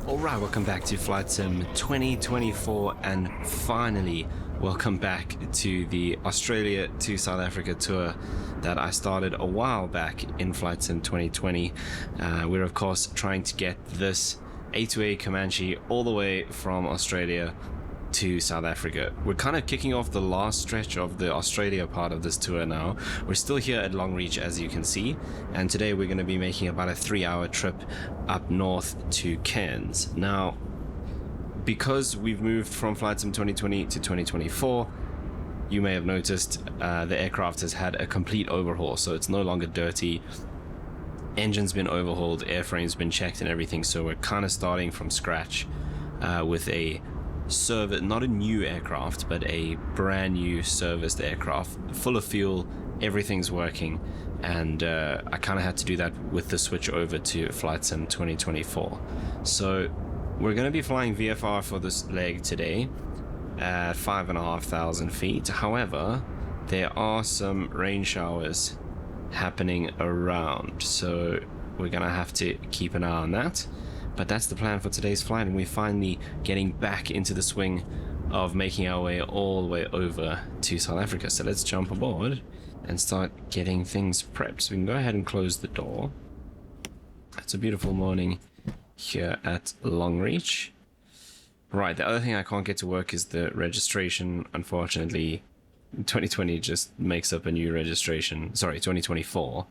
Alright, welcome back to Flight Sim 2024, and finally welcome back to the Australia to South Africa tour that I started a while back in Flight Sim 2020. We're of course trying to get this A2A Comanche all the way from Australia to South Africa. We're kind of kicking off the last stretch of the Australia part of this tour now. We're still here at Longreach, as you can see, and today we're going to be making about a 3-hour trip up north to Cairns. Now, because we've moved from Flight Sim 2020 to 2024, you may have noticed the aircraft has had a complete overhaul, so it's no longer dirty. Engine's been overhauled, airframe's been checked and everything, so we're kind of starting from scratch with a not a new aircraft, but a brand new serviced aircraft, full of fuel, everything's working, and I kind of had to do that with the switch over to Flight Sim 2024. So we're going to be flying VFR for this leg today at 5,500 feet. However, there are some rain showers happening around, so we're going to have to keep an eye on that. But that's the plan for today's flight, and we're finally getting back into the swing of making our way all the way over to South Africa. So let's jump aboard and start getting things prepped. So we can go ahead and close the door. It's a beautiful morning here at Longreach. Right, the other thing I can't get to work is the registration. Unfortunately, 2020 just makes up a new registration. Sorry, 2024.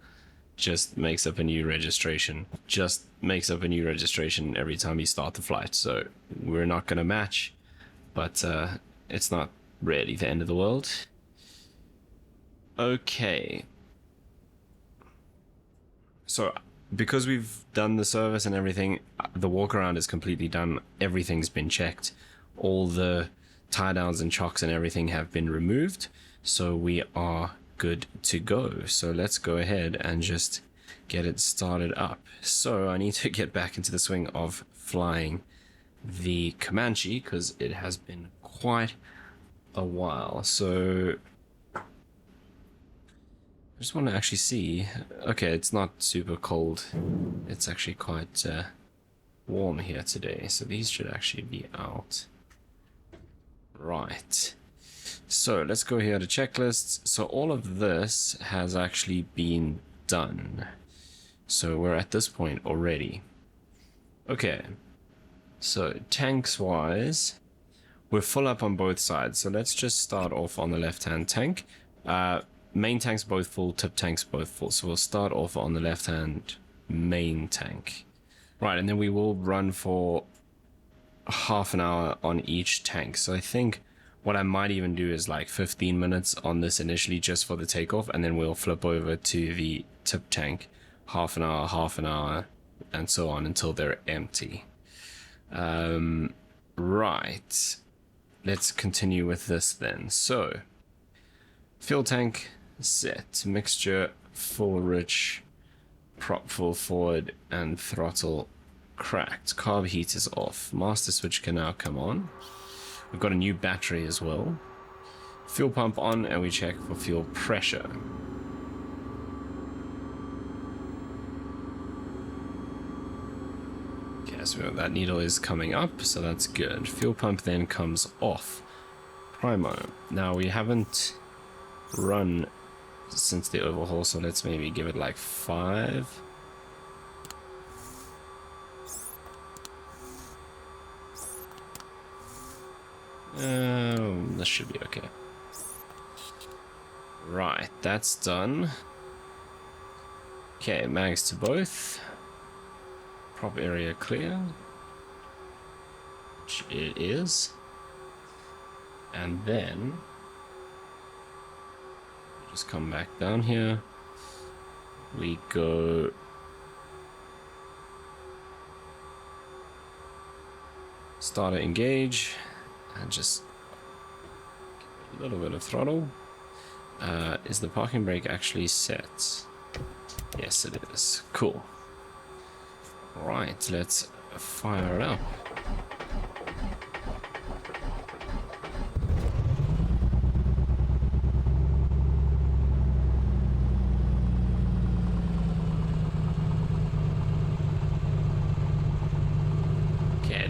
Just makes up a new registration every time you start the flight, so we're not going to match, but it's not really the end of the world. Okay, so because we've done the service and everything, the walk around is completely done. Everything's been checked, all the tie downs and chocks and everything have been removed, so we are good to go. So let's go ahead and just get it started up. So I need to get back into the swing of flying the Comanche because it has been quite a while. So I just want to actually see. Okay, it's not super cold, it's actually quite warm here today, so these should actually be out. Right, so let's go here to checklists. So all of this has actually been done. So we're at this point already. Okay, so tanks wise, we're full up on both sides. So let's just start off on the left-hand tank. Main tanks both full, tip tanks both full. So we'll start off on the left-hand main tank. Right, and then we will run for half an hour on each tank. So I think what I might even do is like 15 minutes on this initially just for the takeoff, and then we'll flip over to the tip tank, half an hour, and so on until they're empty. Right, let's continue with this then. So, fuel tank set, mixture full rich, prop full forward, and throttle cracked. Carb heat is off. Master switch can now come on. We've got a new battery as well. Fuel pump on, and we check for fuel pressure. Okay, so that needle is coming up, so that's good. Fuel pump then comes off. Primo. Now we haven't run since the overhaul, so let's maybe give it like 5. This should be okay. Right, that's done. Okay, mags to both. Prop area clear, which it is. And then just come back down here. We go starter engage and just give it a little bit of throttle. Is the parking brake actually set? Yes, it is. Cool. Right, let's fire it up.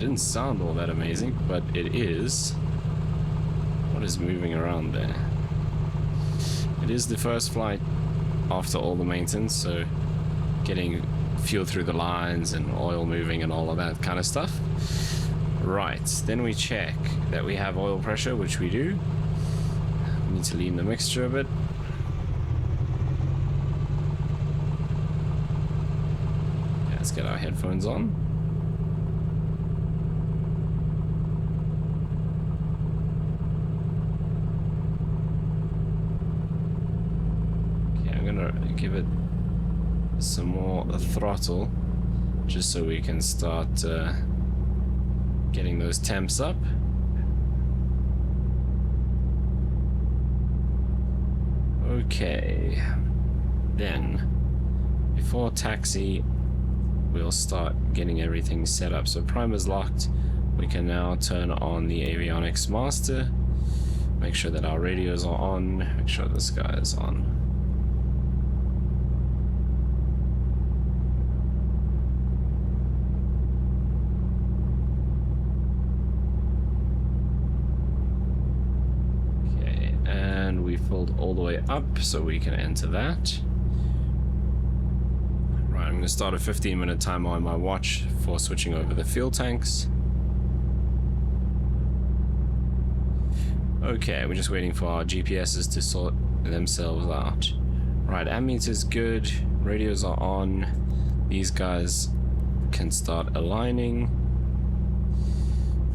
didn't sound all that amazing, but it is. What is moving around there? It is the first flight after all the maintenance, so getting fuel through the lines and oil moving and all of that kind of stuff. Right, then we check that we have oil pressure, which we do. We need to lean the mixture a bit. Okay, let's get our headphones on. Okay, I'm gonna give it some more throttle just so we can start getting those temps up. Okay, then before taxi we'll start getting everything set up. So primer's locked. We can now turn on the avionics master, make sure that our radios are on, make sure the sky is on. Filled all the way up so we can enter that. Right, I'm going to start a 15-minute timer on my watch for switching over the fuel tanks. Okay, we're just waiting for our GPSs to sort themselves out. Right, ammeter's good, radios are on, these guys can start aligning.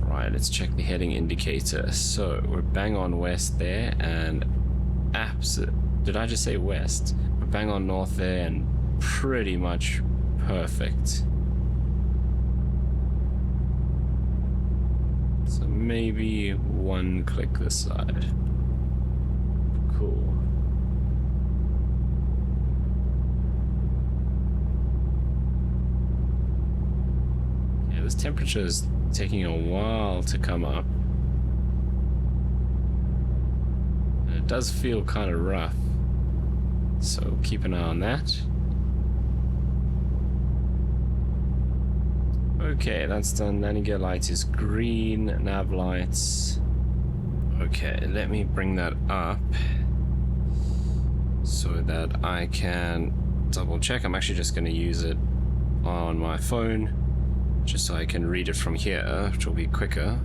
Right, let's check the heading indicator. So we're bang on west there, and did I just say west? We're bang on north there and pretty much perfect. So maybe one click this side. Cool. Yeah, this temperature is taking a while to come up. It does feel kind of rough, so keep an eye on that. Okay, that's done. Landing gear light is green, nav lights. Okay, let me bring that up so that I can double check. I'm actually just going to use it on my phone just so I can read it from here, which will be quicker.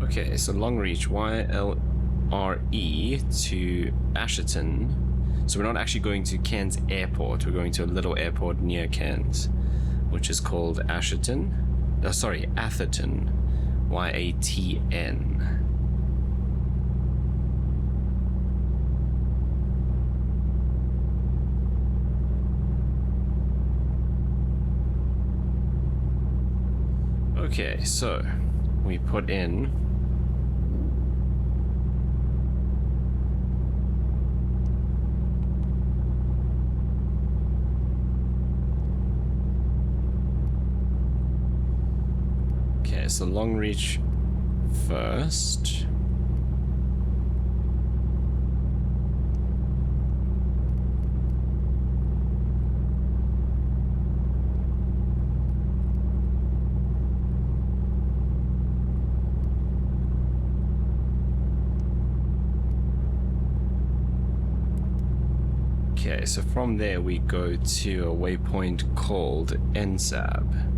Okay, so Longreach YLRE to Asherton. So we're not actually going to Cairns Airport, we're going to a little airport near Cairns, which is called Asherton. Atherton. YATN. Okay, so we put in so Longreach first. Okay, so from there we go to a waypoint called NSAB.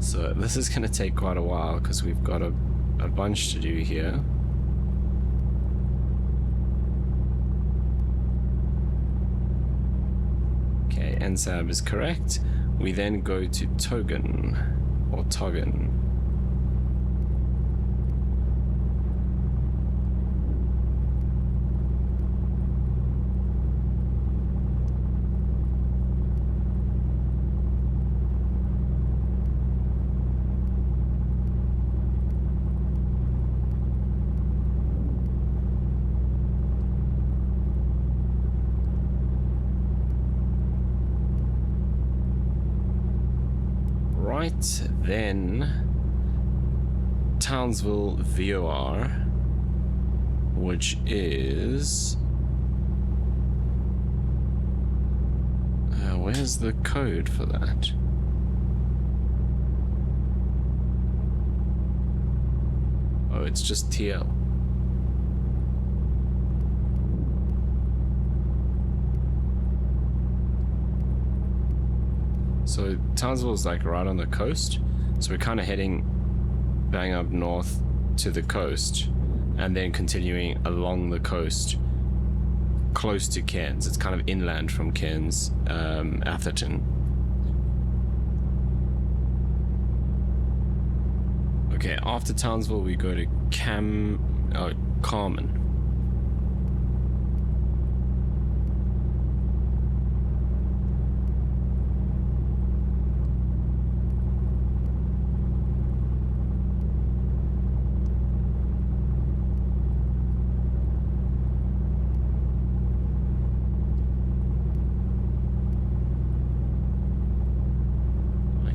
So this is going to take quite a while because we've got a bunch to do here. Okay, NSAB is correct. We then go to Togan, or Togan. Then Townsville VOR, which is where's the code for that? Oh, it's just TL. So Townsville is like right on the coast, so we're kind of heading bang up north to the coast and then continuing along the coast close to Cairns. It's kind of inland from Cairns, Atherton. Okay, after Townsville we go to Carmen.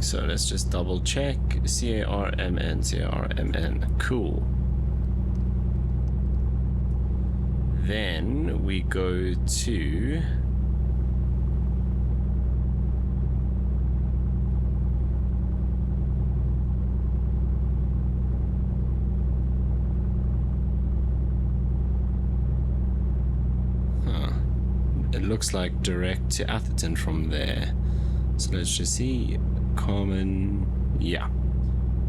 So let's just double check. CARMN. Cool. Then we go to it looks like direct to Atherton from there. So let's just see. Common, yeah,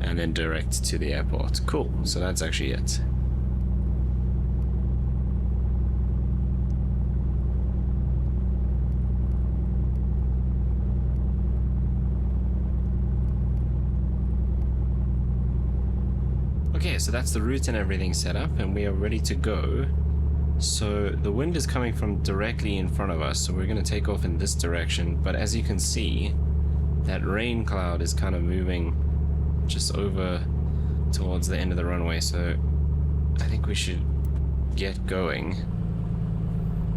and then direct to the airport. Cool, so that's actually it. Okay, so that's the route and everything set up, and we are ready to go. So the wind is coming from directly in front of us, so we're going to take off in this direction, but as you can see, that rain cloud is kind of moving just over towards the end of the runway, so I think we should get going.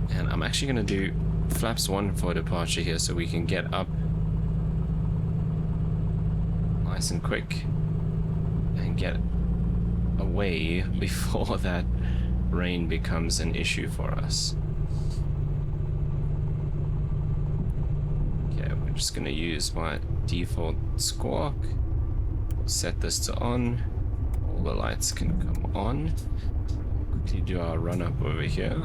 And I'm actually going to do flaps 1 for departure here so we can get up nice and quick and get away before that rain becomes an issue for us. Just going to use my default squawk. We'll set this to on. All the lights can come on. We'll quickly do our run up over here.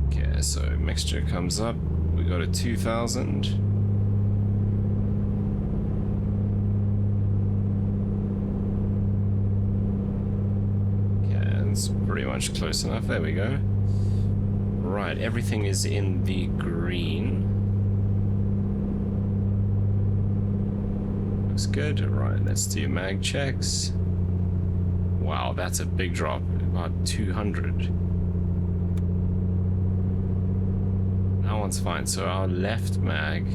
Okay, so mixture comes up. We go to 2000. Okay, it's pretty much close enough. There we go. Right, everything is in the green. Looks good. Right, let's do mag checks. Wow, that's a big drop. About 200. That one's fine. So our left mag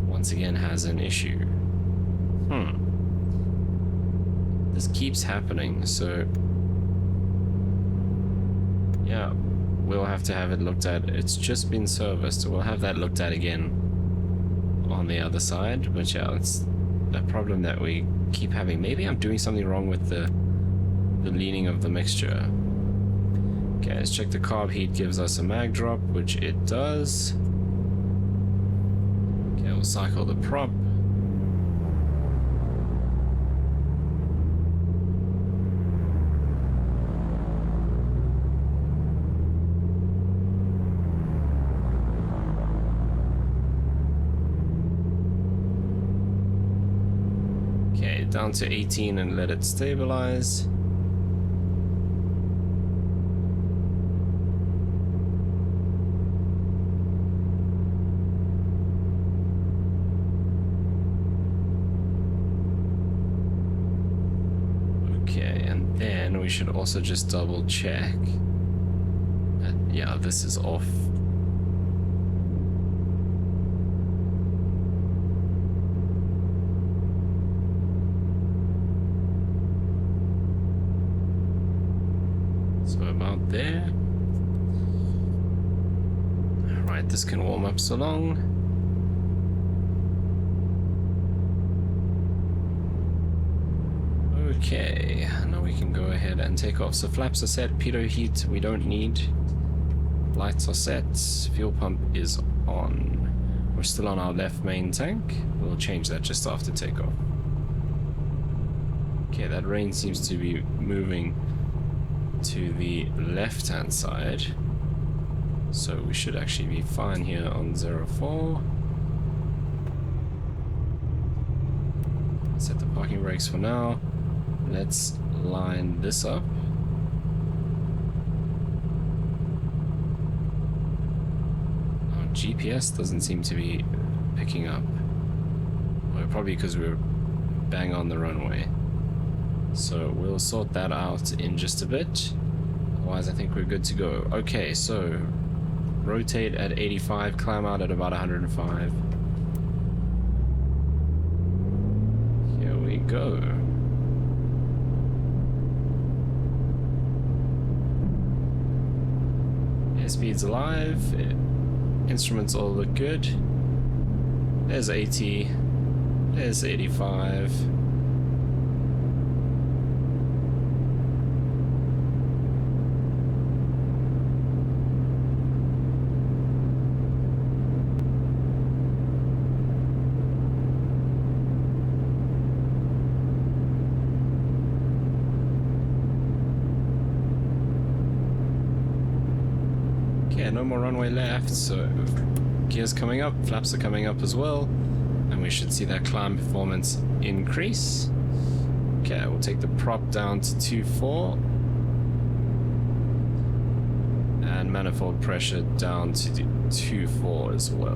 once again has an issue. This keeps happening, so yeah. We'll have to have it looked at. It's just been serviced, so we'll have that looked at again on the other side. But yeah, it's a problem that we keep having. Maybe I'm doing something wrong with the leaning of the mixture. Okay, let's check the carb heat gives us a mag drop, which it does. Okay, we'll cycle the prop. Down to 18 and let it stabilize. Okay, and then we should also just double check that, yeah, this is off. There. Alright, this can warm up so long. Okay, now we can go ahead and take off. So flaps are set, pitot heat we don't need. Lights are set, fuel pump is on. We're still on our left main tank. We'll change that just after takeoff. Okay, that rain seems to be moving to the left-hand side. So we should actually be fine here on 04. Set the parking brakes for now. Let's line this up. Our GPS doesn't seem to be picking up. Well, probably because we're bang on the runway. So we'll sort that out in just a bit. Otherwise I think we're good to go. Okay, so rotate at 85, climb out at about 105. Here we go. Airspeed's alive. Instruments all look good. There's 80. There's 85. No more runway left, so gears coming up, flaps are coming up as well, and we should see that climb performance increase. Okay, we'll take the prop down to 2.4 and manifold pressure down to 2.4 as well.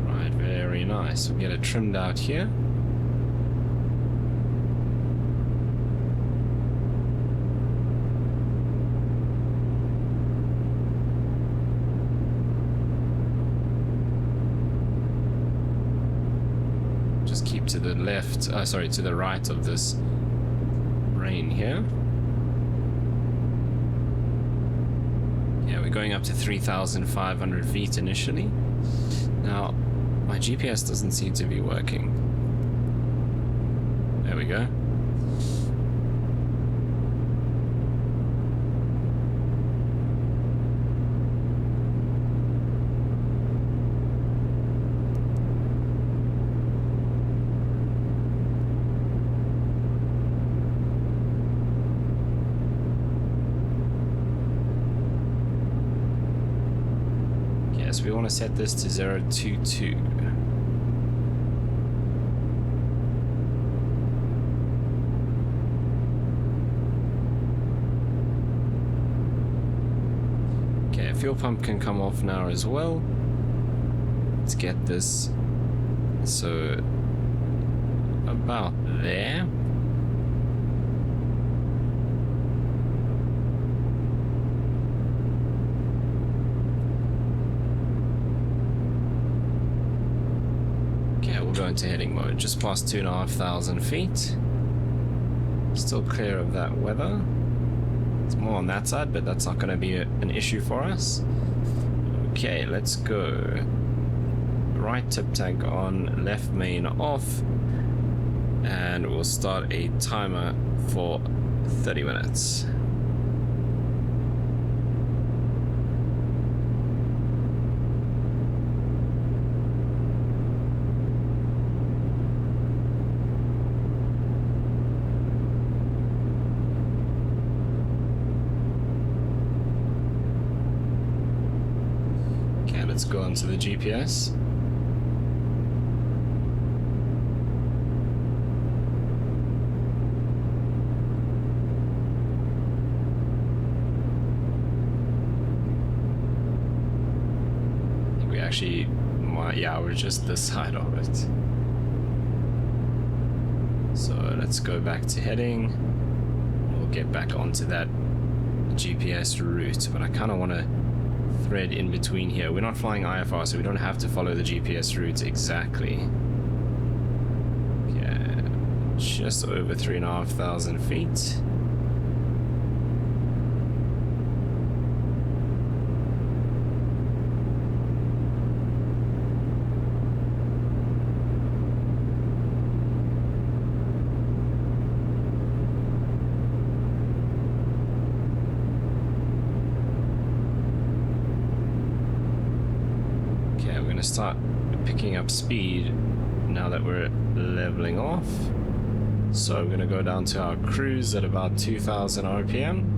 Right, very nice. We'll get it trimmed out here. To the left, sorry, to the right of this rain here. Yeah, we're going up to 3,500 feet initially. Now, my GPS doesn't seem to be working. There we go. We want to set this to 022. Okay, fuel pump can come off now as well. Let's get this so about there. Go into heading mode, just past 2,500 feet. Still clear of that weather. It's more on that side, but that's not going to be an issue for us. Okay, let's go. Right tip tank on, left main off, and we'll start a timer for 30 minutes. Let's go onto the GPS. I think we actually might, yeah, we're just this side of it. So let's go back to heading. We'll get back onto that GPS route, but I kind of want to thread in between here. We're not flying IFR, so we don't have to follow the GPS route exactly. Okay, just over 3,500 feet. going to start picking up speed now that we're leveling off. So we're going to go down to our cruise at about 2000 RPM.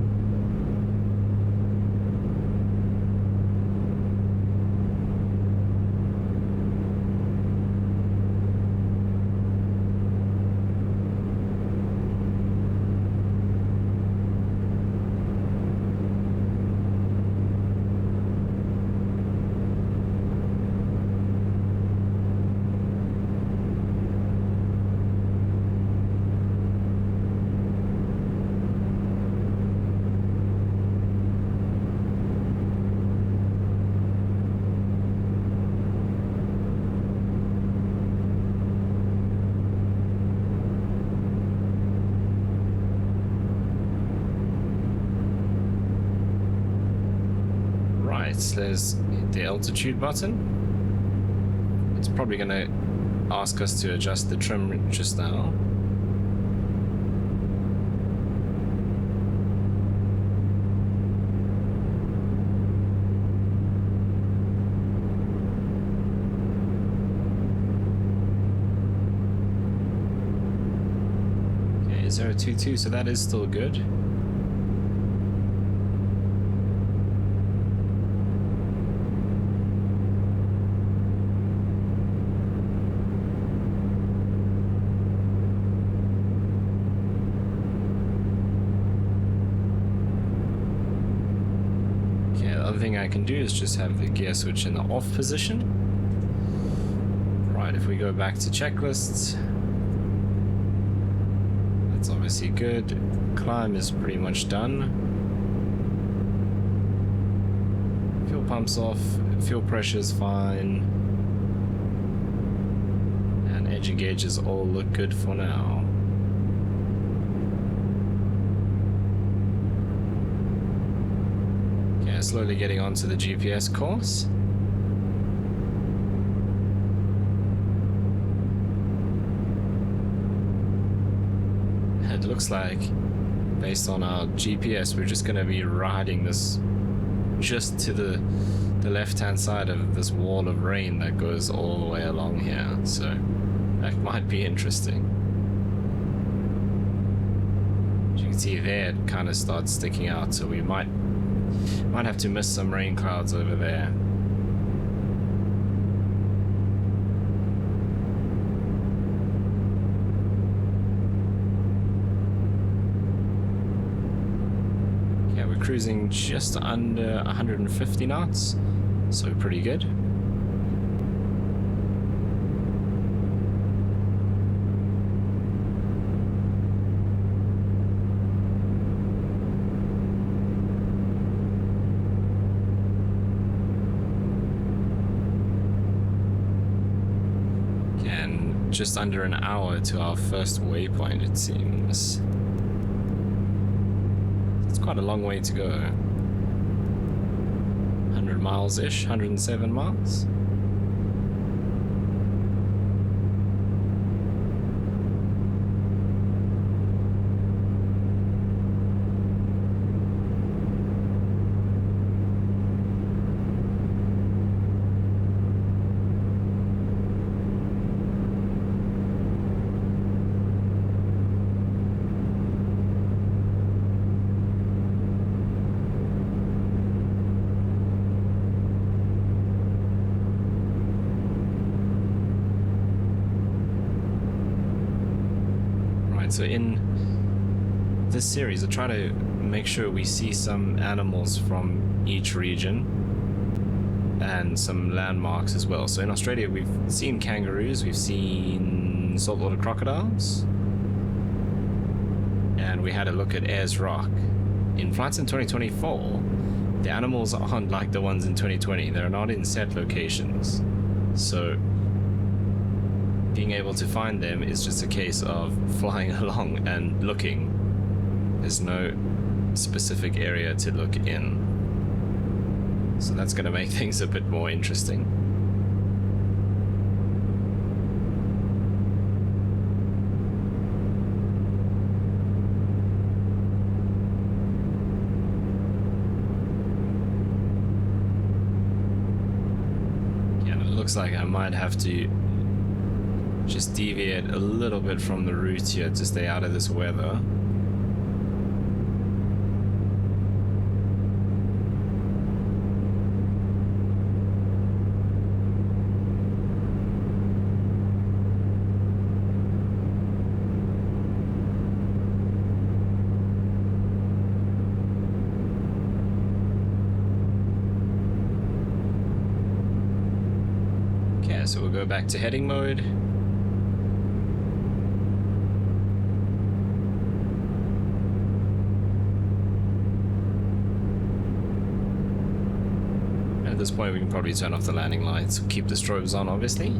There's the altitude button. It's probably going to ask us to adjust the trim just now. Okay, 022, so that is still good. I can do is just have the gear switch in the off position. Right, if we go back to checklists, that's obviously good. Climb is pretty much done. Fuel pumps off, fuel pressure is fine, and engine gauges all look good for now. Slowly getting onto the GPS course. It looks like, based on our GPS, we're just going to be riding this just to the left-hand side of this wall of rain that goes all the way along here. So that might be interesting. As you can see there, it kind of starts sticking out, so we might have to miss some rain clouds over there. Yeah, we're cruising just under 150 knots, so pretty good. Just under an hour to our first waypoint, it seems. It's quite a long way to go. 100 miles-ish, 107 miles. So in this series, I try to make sure we see some animals from each region and some landmarks as well. So in Australia, we've seen kangaroos, we've seen saltwater crocodiles, and we had a look at Ayers Rock. In Flight Sim 2024, the animals aren't like the ones in 2020. They're not in set locations. So being able to find them is just a case of flying along and looking. There's no specific area to look in. So that's going to make things a bit more interesting. looks like I might have to just deviate a little bit from the route here to stay out of this weather. Okay, so we'll go back to heading mode. At this point we can probably turn off the landing lights, keep the strobes on obviously.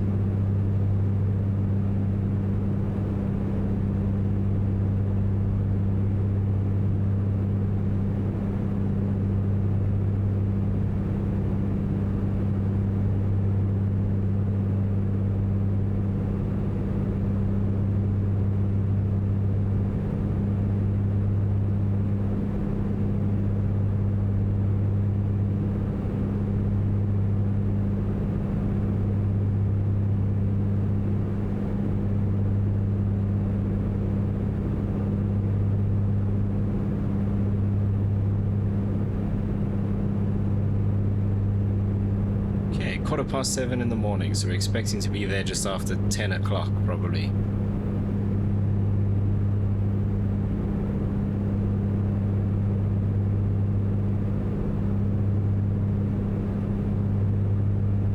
Okay, 7:15 in the morning, so we're expecting to be there just after 10 o'clock probably.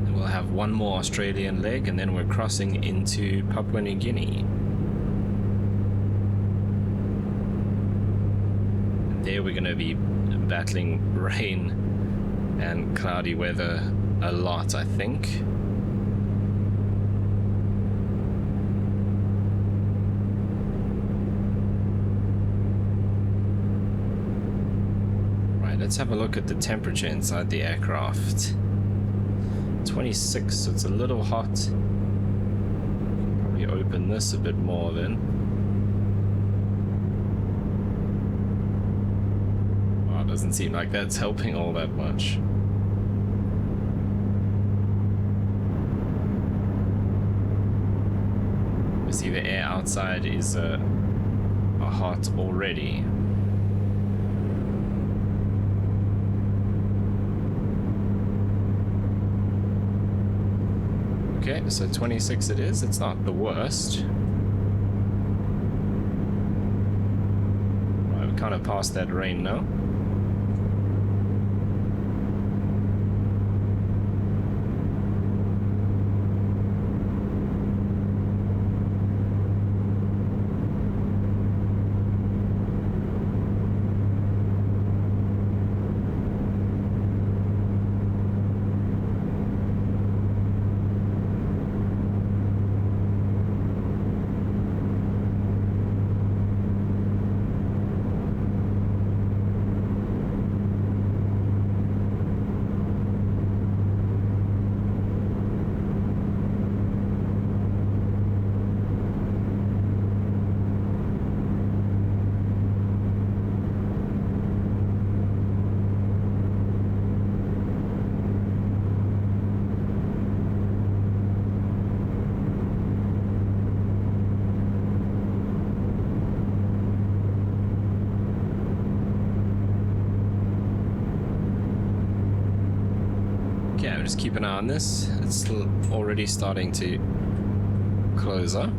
And we'll have one more Australian leg and then we're crossing into Papua New Guinea. And there we're going to be battling rain and cloudy weather a lot, I think. Right, let's have a look at the temperature inside the aircraft. 26, so it's a little hot. Probably open this a bit more then. Oh, it doesn't seem like that's helping all that much. See, the air outside is hot already. Okay, so 26 it is. It's not the worst. Right, we're kind of past that rain now. Just keep an eye on this. It's still already starting to close up.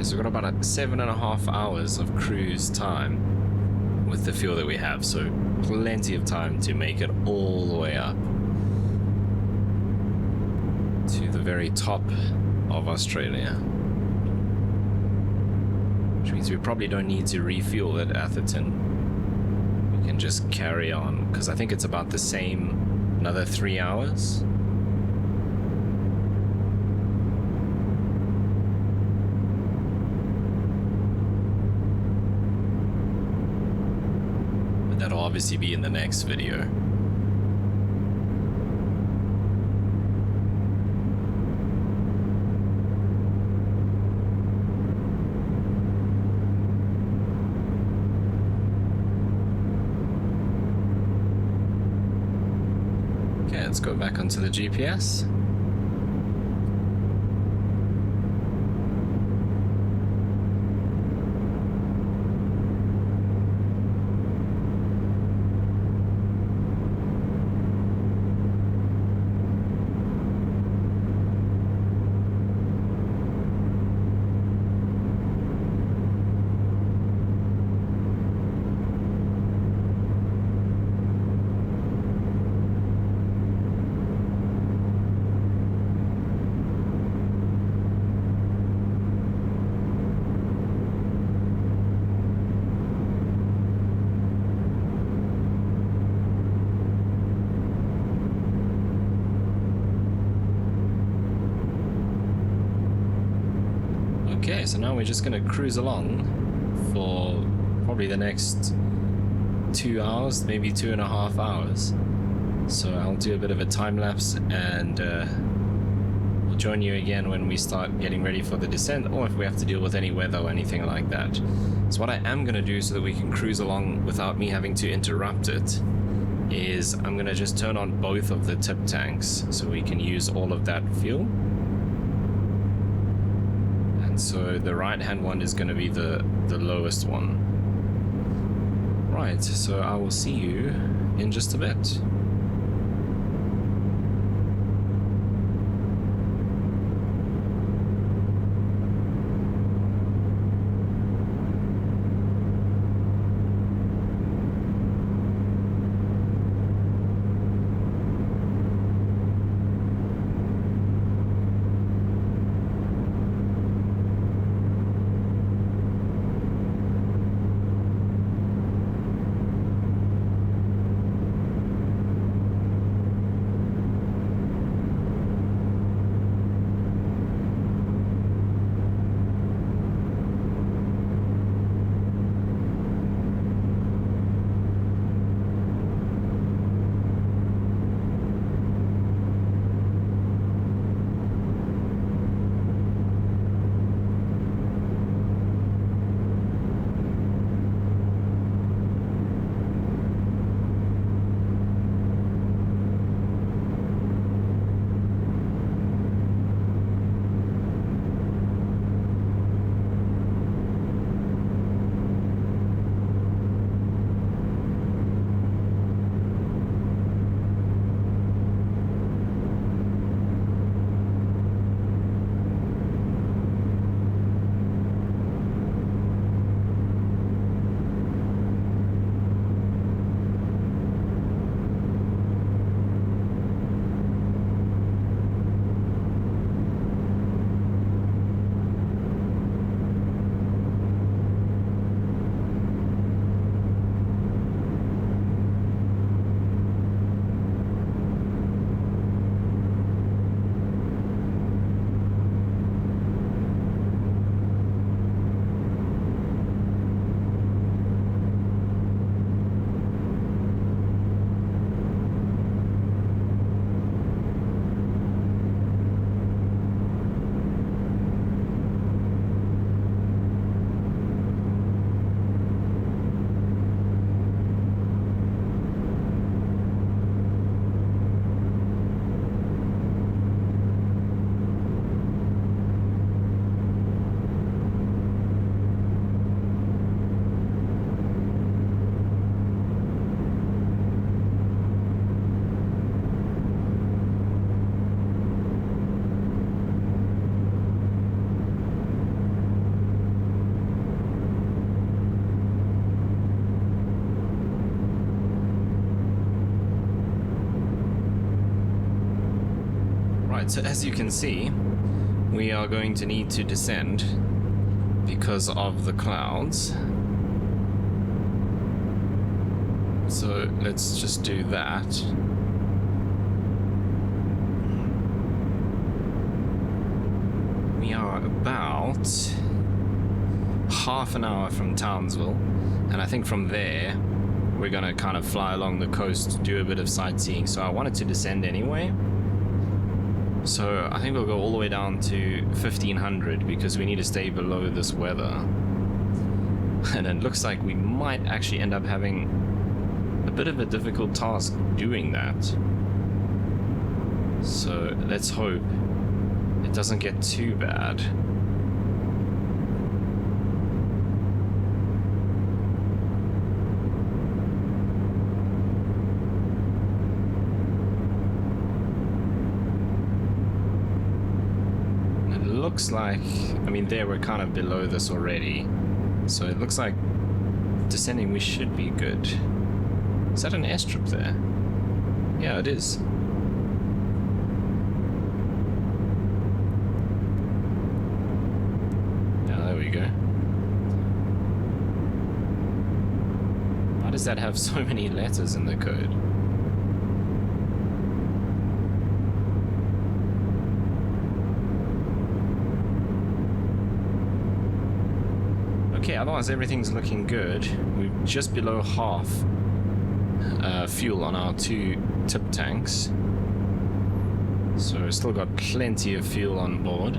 So we've got about 7.5 hours of cruise time with the fuel that we have, so plenty of time to make it all the way up. very top of Australia. Which means we probably don't need to refuel at Atherton. We can just carry on, because I think it's about the same, another 3 hours. But that'll obviously be in the next video. Let's go back onto the GPS. Okay, so now we're just going to cruise along for probably the next 2 hours, maybe 2.5 hours. So I'll do a bit of a time lapse and we'll join you again when we start getting ready for the descent, or if we have to deal with any weather or anything like that. So what I am going to do so that we can cruise along without me having to interrupt it is I'm going to just turn on both of the tip tanks so we can use all of that fuel. So the right hand one is going to be the lowest one. Right, so I will see you in just a bit. Right, so as you can see, we are going to need to descend because of the clouds. So let's just do that. We are about half an hour from Townsville, and I think from there we're gonna kind of fly along the coast, do a bit of sightseeing. So I wanted to descend anyway. So I think we'll go all the way down to 1500 because we need to stay below this weather. And it looks like we might actually end up having a bit of a difficult task doing that. So let's hope it doesn't get too bad. Looks like, I mean, there we're kind of below this already, so it looks like descending we should be good. Is that an airstrip there? Yeah, it is. Yeah, there we go. Why does that have so many letters in the code? Okay, otherwise everything's looking good. We're just below half fuel on our two tip tanks. So we've still got plenty of fuel on board.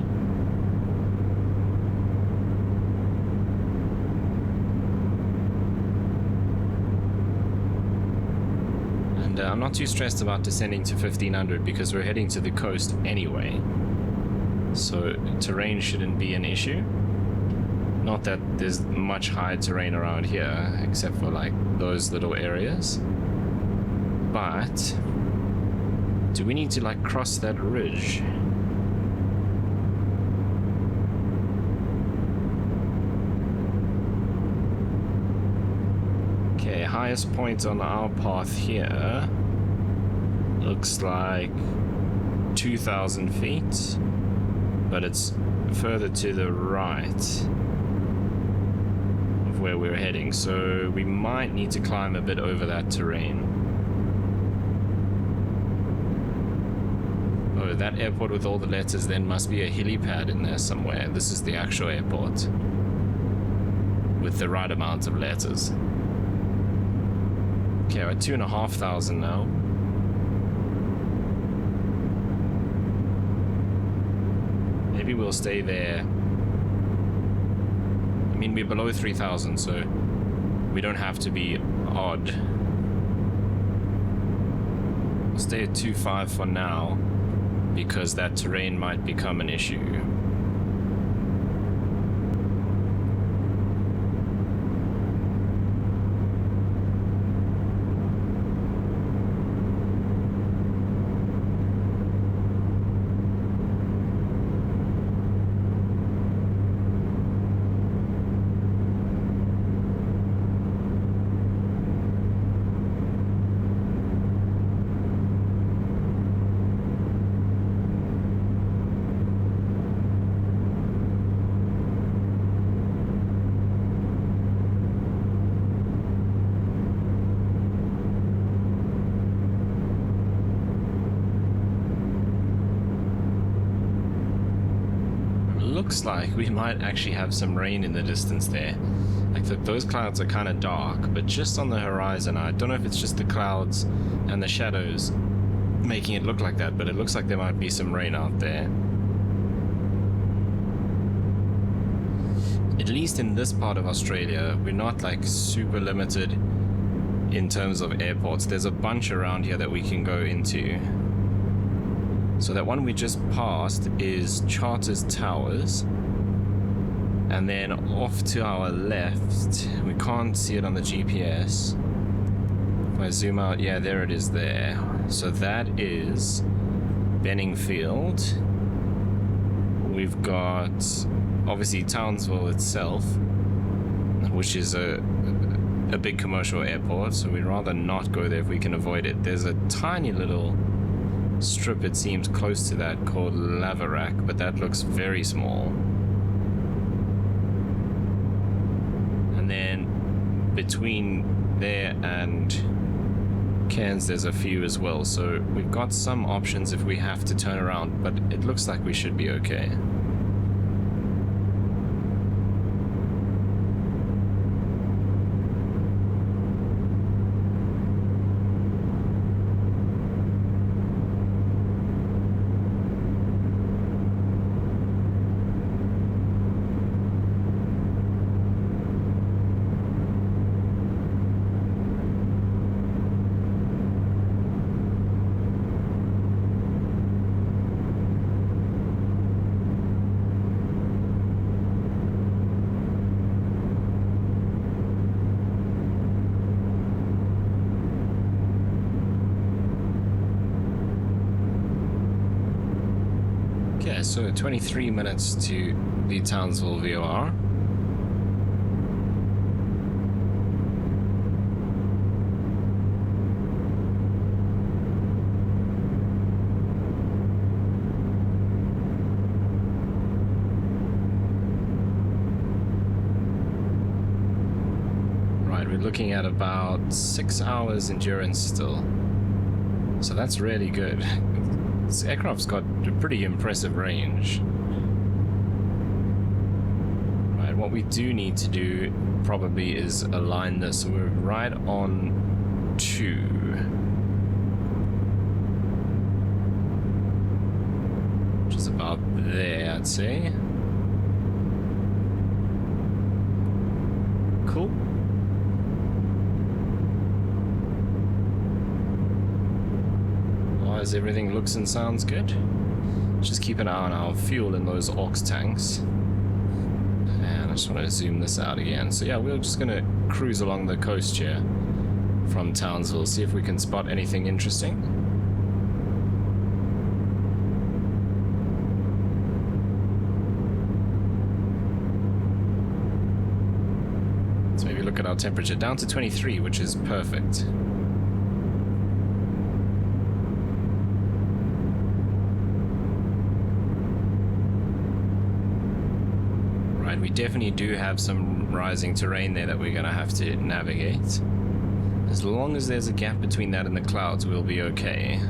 And I'm not too stressed about descending to 1500 because we're heading to the coast anyway. So terrain shouldn't be an issue. Not that there's much high terrain around here, except for like those little areas. But do we need to like cross that ridge? Okay, highest point on our path here looks like 2,000 feet, but it's further to the right where we're heading, so we might need to climb a bit over that terrain. Oh, that airport with all the letters then must be a helipad in there somewhere. This is the actual airport with the right amount of letters. Okay, we're at 2,500 now. Maybe we'll stay there. I mean, we're below 3,000, so we don't have to be odd. We'll stay at 2.5 for now, because that terrain might become an issue. Looks like we might actually have some rain in the distance there. Like those clouds are kind of dark, but just on the horizon, I don't know if it's just the clouds and the shadows making it look like that, but it looks like there might be some rain out there. At least in this part of Australia, we're not like super limited in terms of airports. There's a bunch around here that we can go into. So that one we just passed is Charters Towers, and then off to our left, we can't see it on the GPS. If I zoom out, yeah, there it is there. So that is Benning Field. We've got obviously Townsville itself, which is a big commercial airport, so we'd rather not go there if we can avoid it. There's a tiny little strip, it seems, close to that called AIRAC, but that looks very small. And then between there and Cairns there's a few as well, so we've got some options if we have to turn around, but it looks like we should be okay. So 23 minutes to the Townsville VOR. Right, we're looking at about 6 hours endurance still. So that's really good. This aircraft's got a pretty impressive range. Right, what we do need to do probably is align this. So we're right on 2. Which is about there, I'd say. Cool. Everything looks and sounds good. Just keep an eye on our fuel in those aux tanks. And I just want to zoom this out again. So yeah, we're just going to cruise along the coast here from Townsville, see if we can spot anything interesting. Let's maybe look at our temperature. Down to 23, which is perfect. We definitely do have some rising terrain there that we're going to have to navigate. As long as there's a gap between that and the clouds, we'll be okay.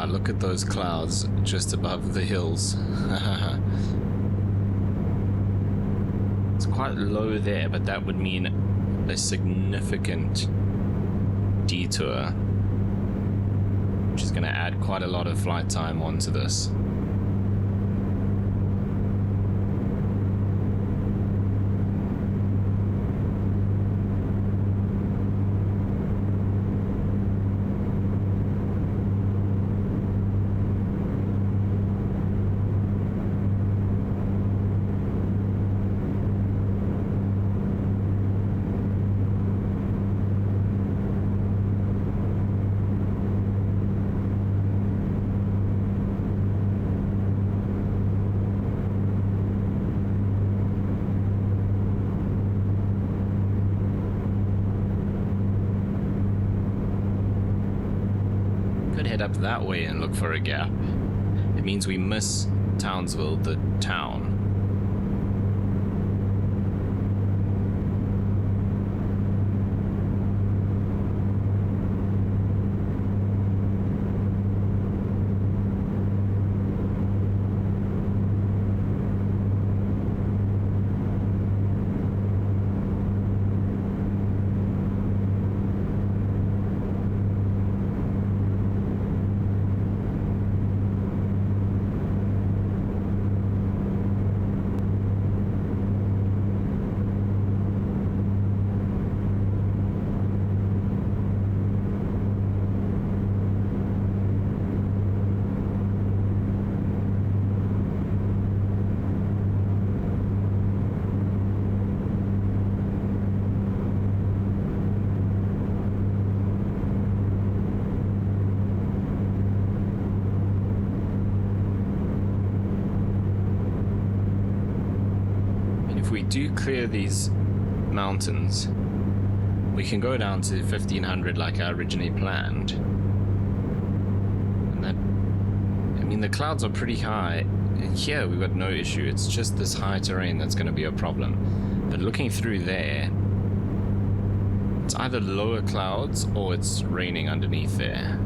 Look at those clouds just above the hills. It's quite low there, but that would mean a significant detour, which is going to add quite a lot of flight time onto this. Head up that way and look for a gap. It means we miss Townsville, the town. we do clear these mountains, we can go down to 1500 like I originally planned. And that, I mean, the clouds are pretty high, and here we've got no issue. It's just this high terrain that's going to be a problem. But looking through there, it's either lower clouds or it's raining underneath there.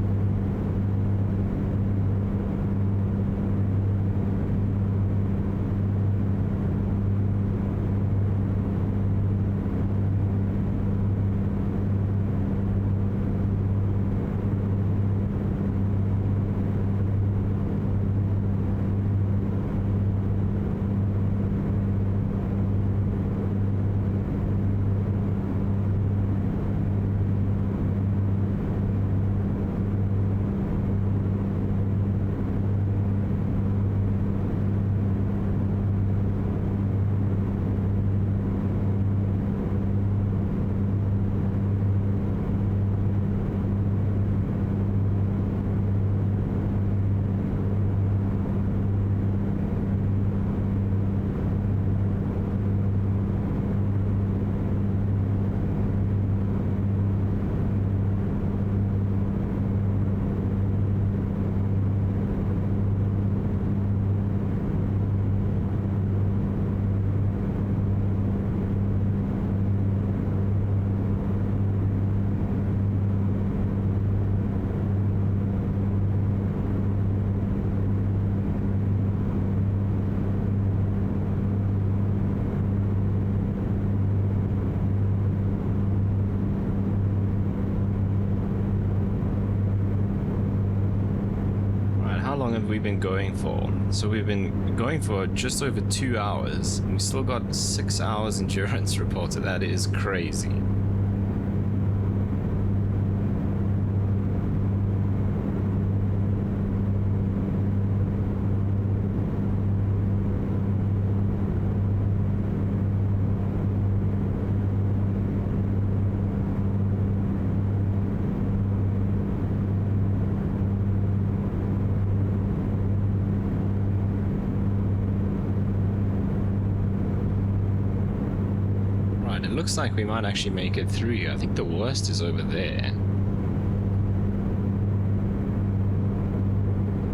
We've been going for. So we've been going for just over 2 hours, and we still got 6 hours endurance reported. That is crazy. Looks like we might actually make it through here. I think the worst is over there.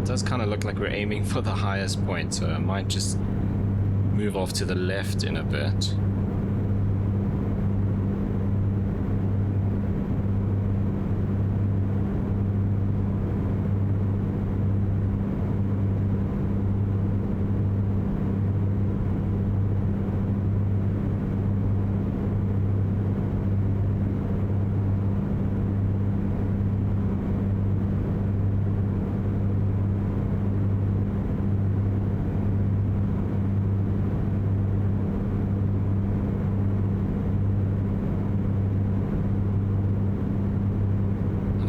It does kind of look like we're aiming for the highest point, so I might just move off to the left in a bit.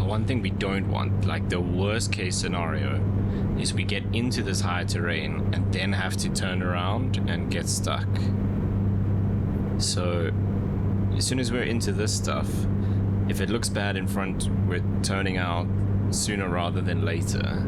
One thing we don't want, like the worst case scenario, is we get into this high terrain and then have to turn around and get stuck. So as soon as we're into this stuff, if it looks bad in front, we're turning out sooner rather than later.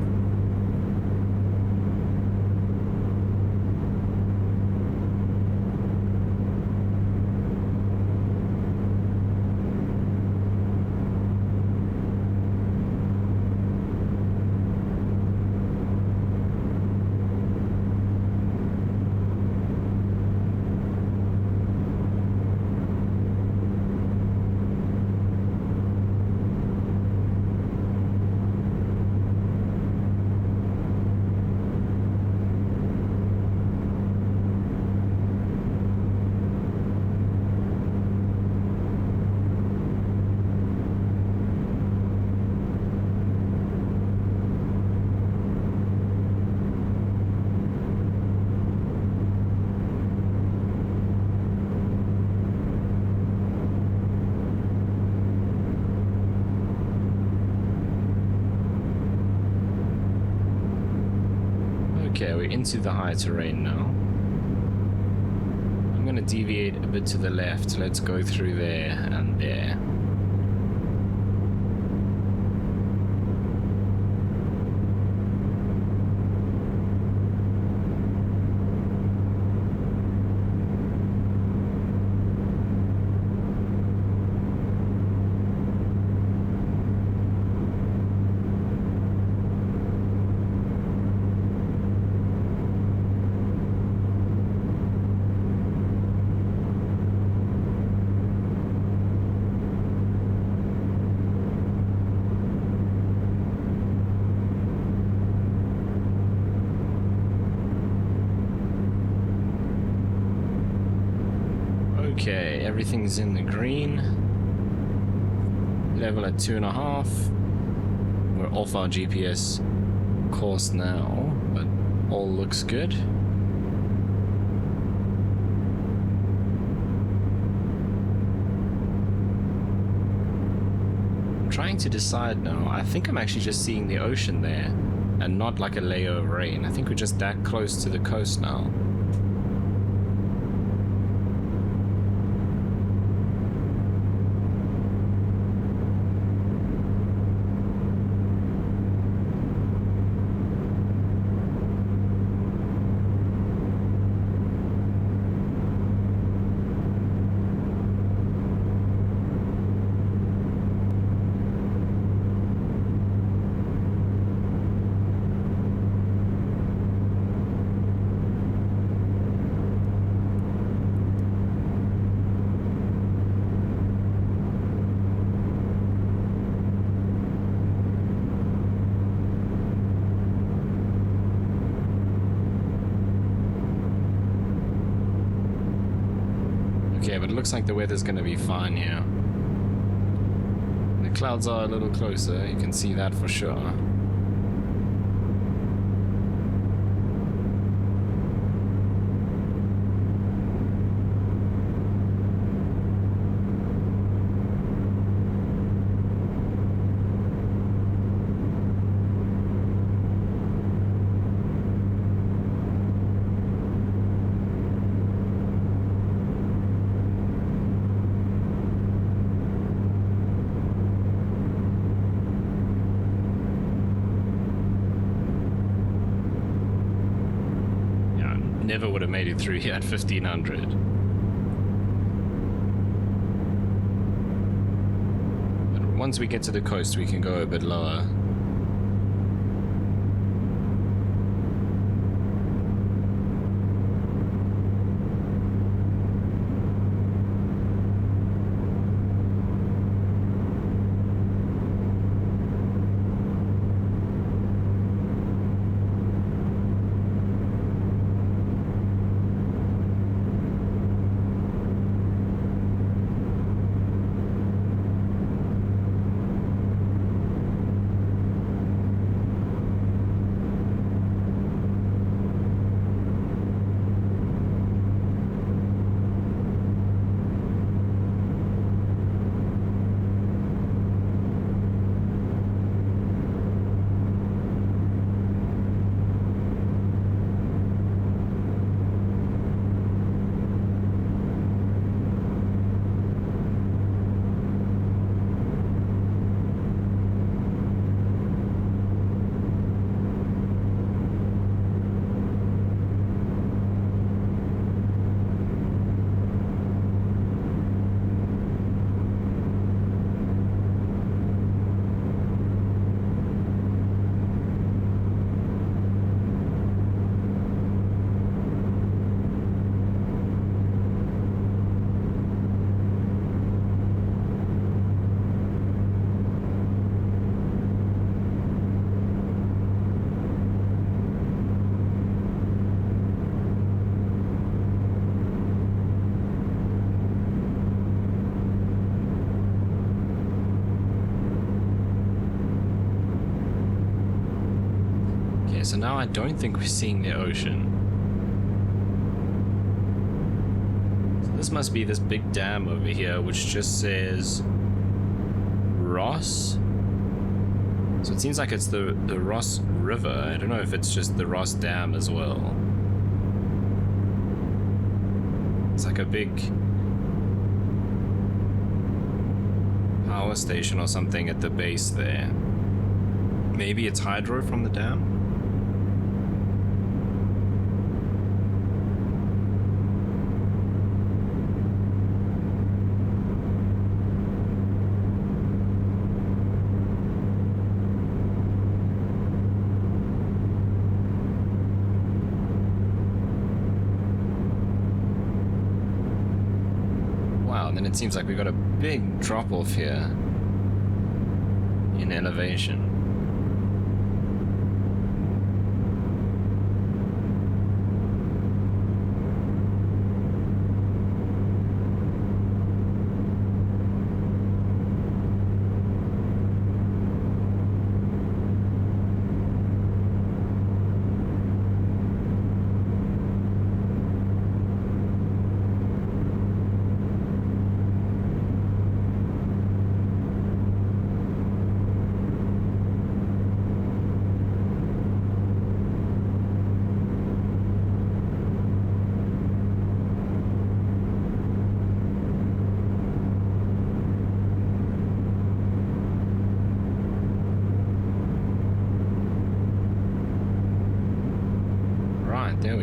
Okay, we're into the high terrain now. I'm going to deviate a bit to the left. Let's go through there and there. Okay, everything's in the green. Level at 2.5. We're off our GPS course now, but all looks good. I'm trying to decide now. I think I'm actually just seeing the ocean there and not like a layer of rain. I think we're just that close to the coast now. Okay, but it looks like the weather's going to be fine here. The clouds are a little closer, you can see that for sure. Never would have made it through here at 1500. But once we get to the coast, we can go a bit lower. So now I don't think we're seeing the ocean. So this must be this big dam over here, which just says Ross. So it seems like it's the Ross River. I don't know if it's just the Ross Dam as well. It's like a big power station or something at the base there. Maybe it's hydro from the dam? And it seems like we got a big drop off here in elevation.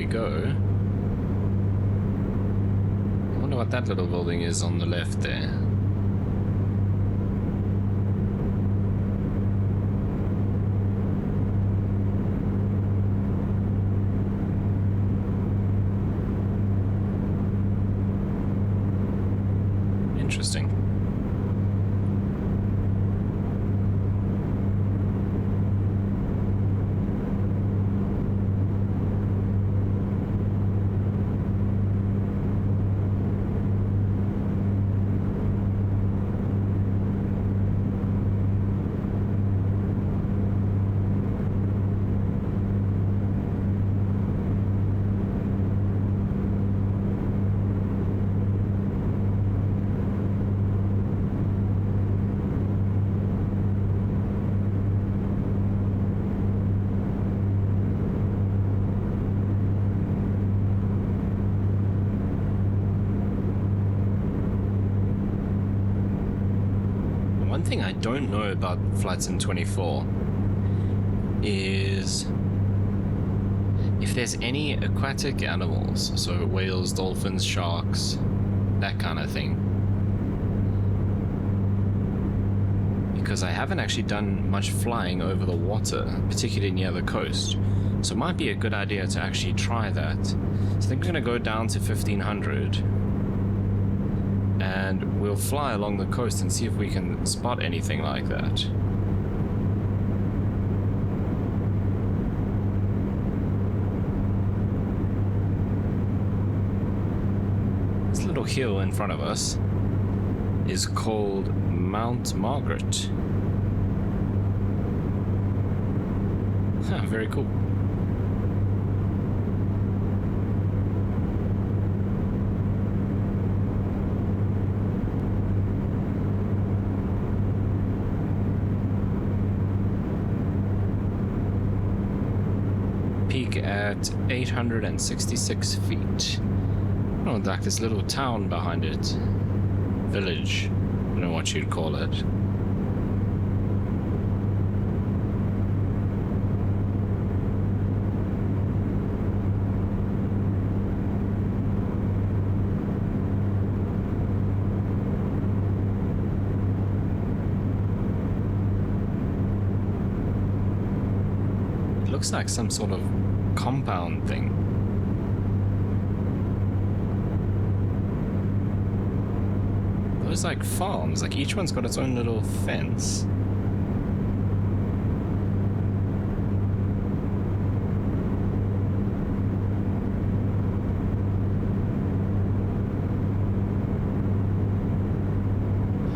we go. I wonder what that little building is on the left there. Interesting. One thing I don't know about Flight Sim 24 is if there's any aquatic animals, so whales, dolphins, sharks, that kind of thing. Because I haven't actually done much flying over the water, particularly near the coast. So it might be a good idea to actually try that. So I think we're going to go down to 1500. And we'll fly along the coast and see if we can spot anything like that. This little hill in front of us is called Mount Margaret. Very cool. Peak at 866 feet. Oh, like this little town behind it. Village. I don't know what you'd call it. Looks like some sort of compound thing. Those like farms, like each one's got its own little fence.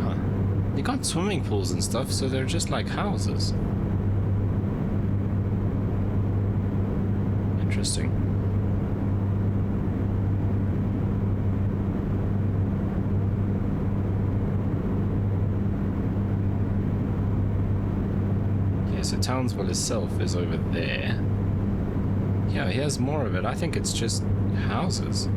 Huh. They got swimming pools and stuff, so they're just like houses. Interesting. Okay, so Townsville itself is over there. Yeah, here's more of it. I think it's just houses.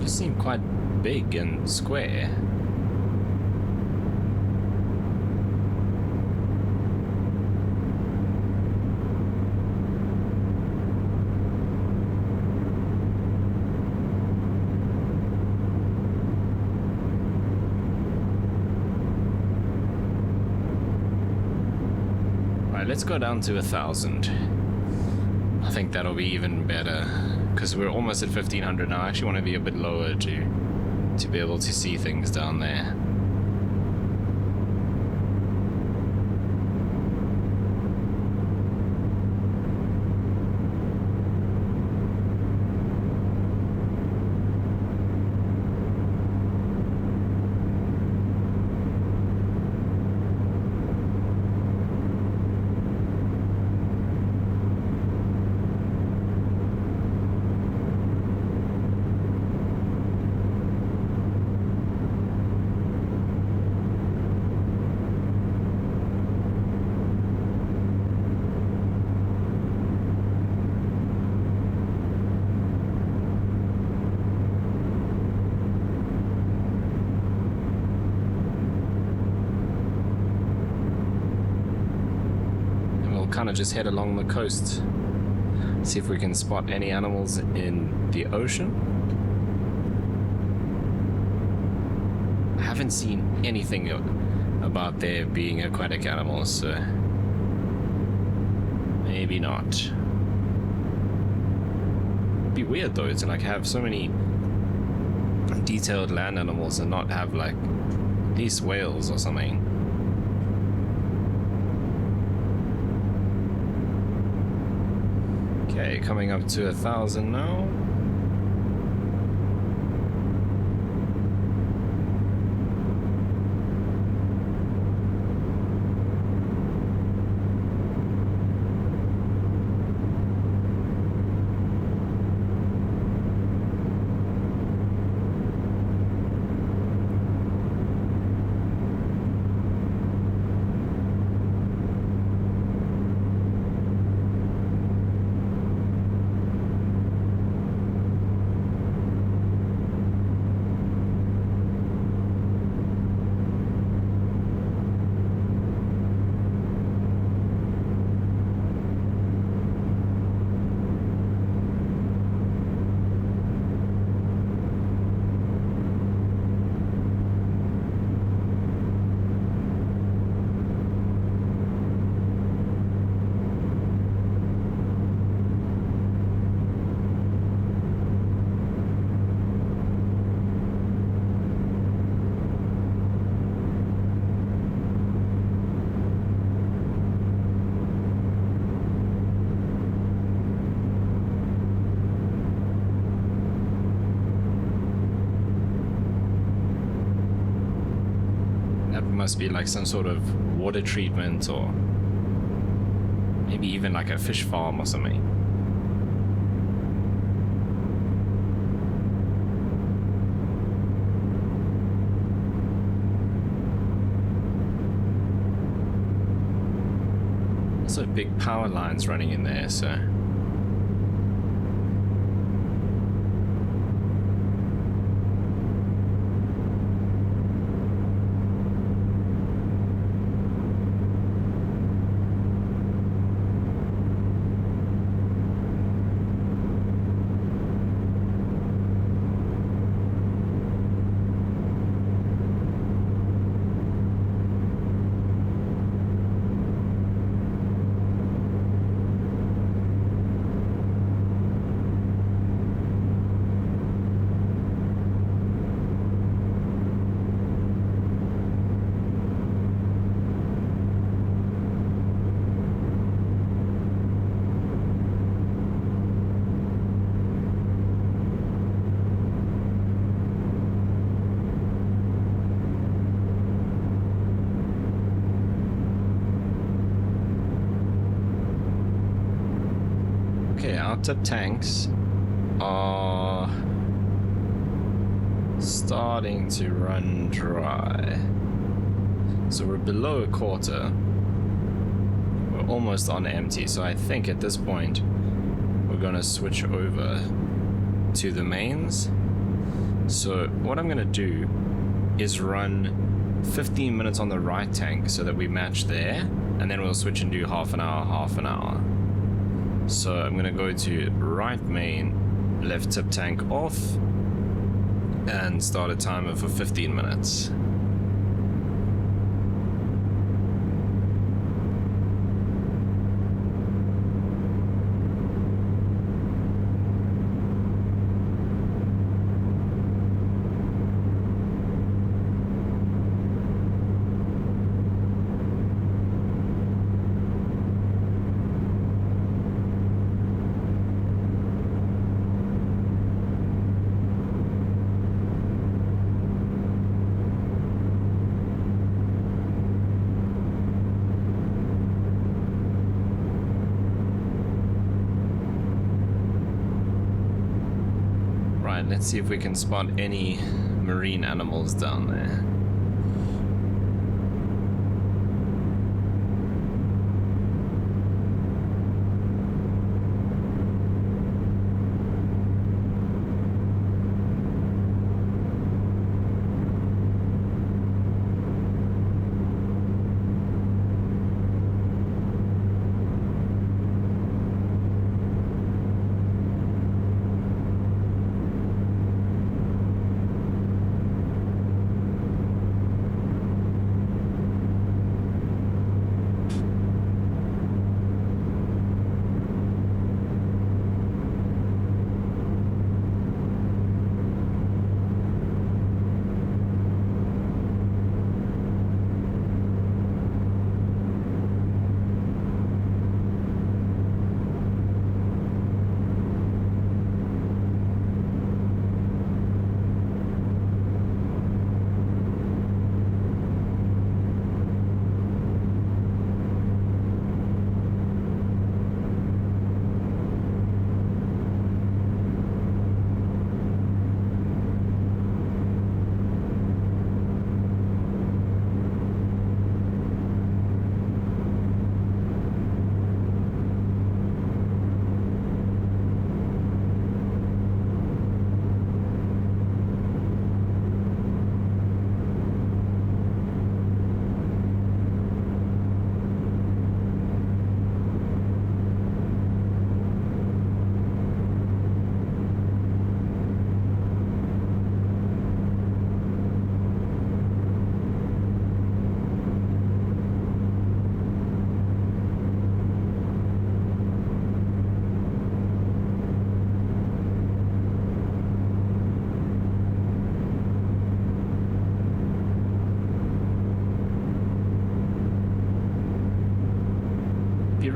Just seem quite big and square. Let's go down to 1,000. I think that'll be even better because we're almost at 1,500 now. I actually want to be a bit lower to be able to see things down there. kind of just head along the coast, see if we can spot any animals in the ocean. I haven't seen anything about there being aquatic animals, so maybe not. It'd be weird though to like have so many detailed land animals and not have like at least whales or something. Okay, coming up to 1,000 now. Must be like some sort of water treatment or maybe even like a fish farm or something. Also big power lines running in there, so our tip tanks are starting to run dry. So we're below a quarter. We're almost on empty. So I think at this point we're gonna switch over to the mains. So what I'm gonna do is run 15 minutes on the right tank so that we match there, and then we'll switch and do half an hour, half an hour. So I'm gonna go to right main, left tip tank off, and start a timer for 15 minutes. Let's see if we can spot any marine animals down there.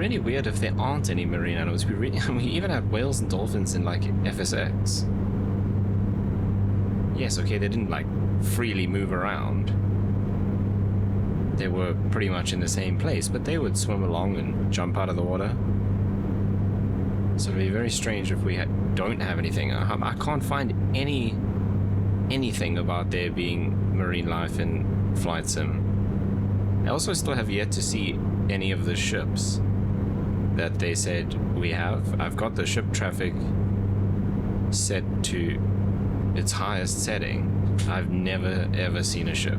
really weird if there aren't any marine animals. We even had whales and dolphins in like FSX. Yes, okay, they didn't like freely move around. They were pretty much in the same place, but they would swim along and jump out of the water. So it'd be very strange if we don't have anything. I can't find anything about there being marine life in Flight Sim. I also still have yet to see any of the ships that they said we have. I've got the ship traffic set to its highest setting. I've never ever seen a ship.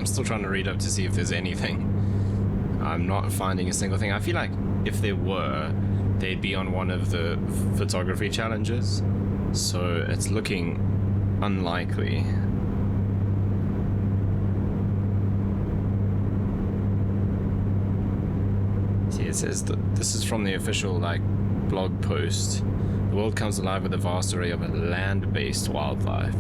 still trying to read up to see if there's anything. I'm not finding a single thing. I feel like if there were, they'd be on one of the photography challenges. So it's looking unlikely. See, it says that this is from the official blog post. The world comes alive with a vast array of land-based wildlife.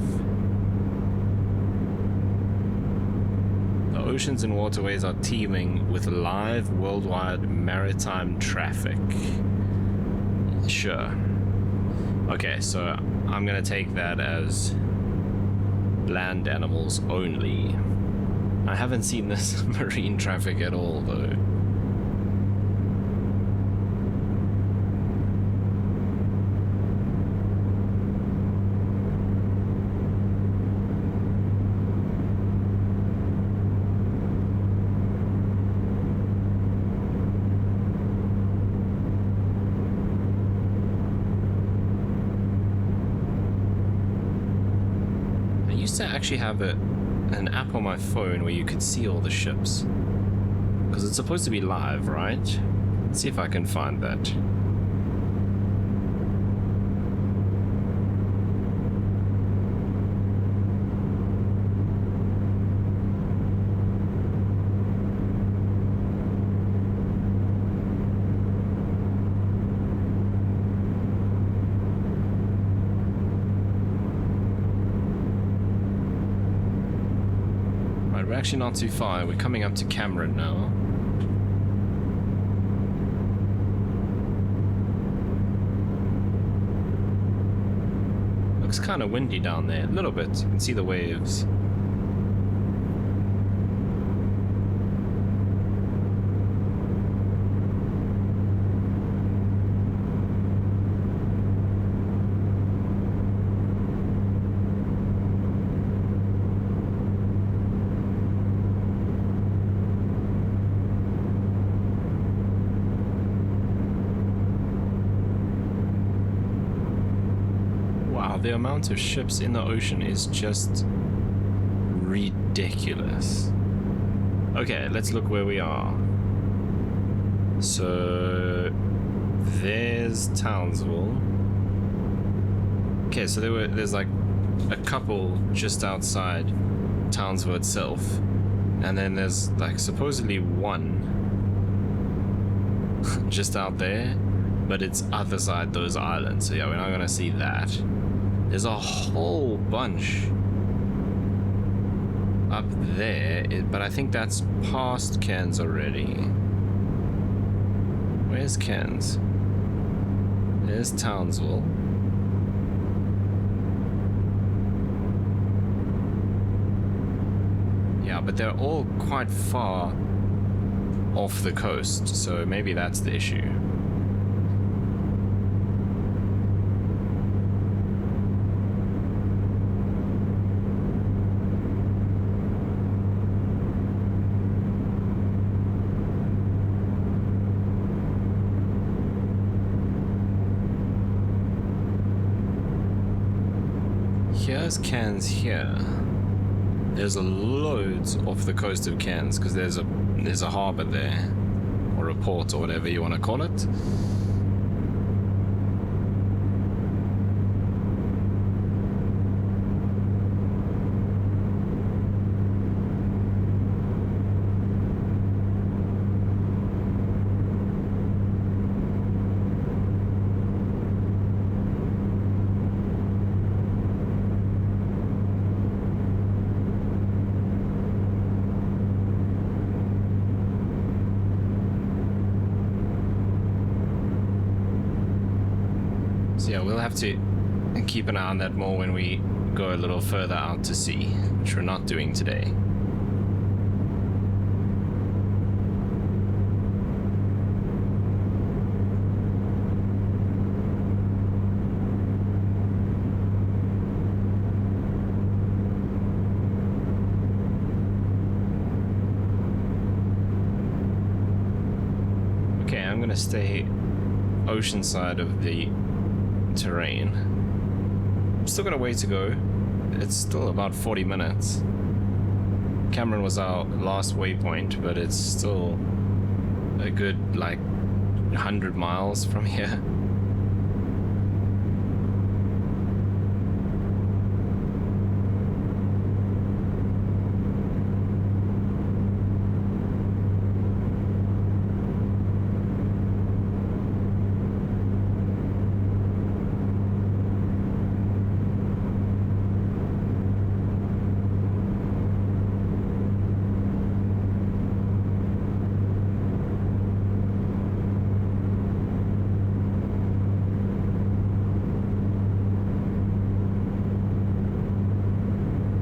The oceans and waterways are teeming with live worldwide maritime traffic. Sure. Okay, so I'm gonna take that as land animals only. I haven't seen this marine traffic at all, though. used to actually have an app on my phone where you could see all the ships. Because it's supposed to be live, right? Let's see if I can find that. We're actually not too far. We're coming up to Cameron now. Looks kind of windy down there, a little bit. You can see the waves. The amount of ships in the ocean is just ridiculous. Okay, let's look where we are. So there's Townsville. Okay, so there's like a couple just outside Townsville itself, and then there's like supposedly one just out there, but it's other side those islands. So yeah, we're not gonna see that. There's a whole bunch up there, but I think that's past Cairns already. Where's Cairns? There's Townsville. Yeah, but they're all quite far off the coast, so maybe that's the issue. Here's Cairns here. There's loads off the coast of Cairns because there's a harbour there, or a port, or whatever you want to call it. Yeah, we'll have to keep an eye on that more when we go a little further out to sea, which we're not doing today. Okay, I'm gonna stay ocean side of the terrain. Still got a way to go. It's still about 40 minutes. Cameron was our last waypoint, but it's still a good like 100 miles from here.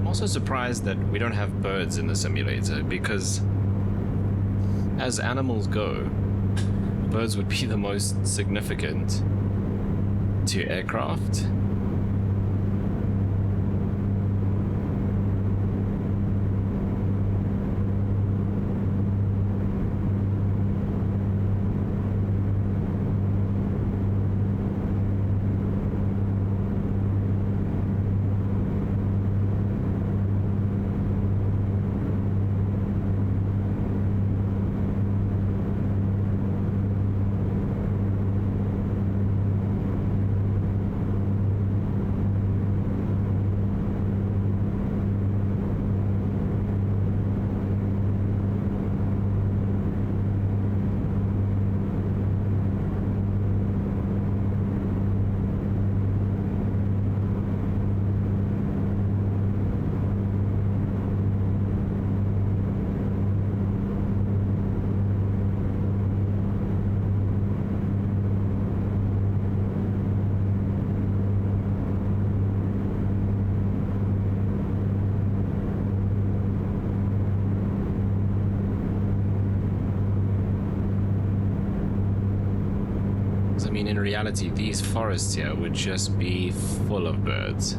Also surprised that we don't have birds in the simulator, because as animals go, birds would be the most significant to aircraft. Because I mean, in reality, these forests here would just be full of birds.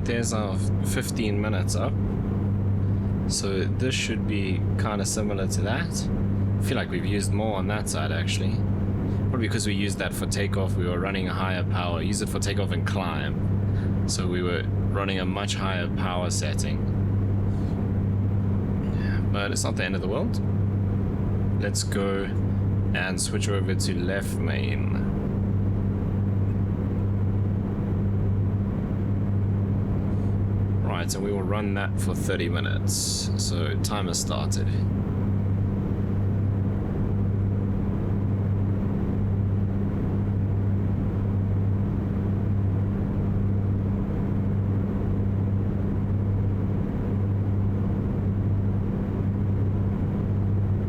There's our 15 minutes up, so this should be kind of similar to that. I feel like we've used more on that side actually, probably because we used that for takeoff. We were running a higher power, use it for takeoff and climb, so we were running a much higher power setting. But it's not the end of the world. Let's go and switch over to left main. Right, and we will run that for 30 minutes. So timer started.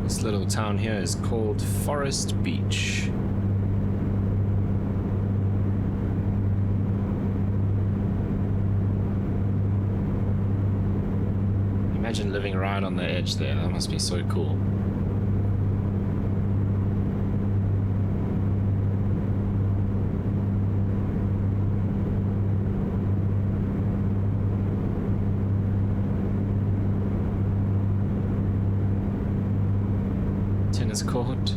This little town here is called Forest Beach. Imagine living right on the edge there. That must be so cool. Tennis court.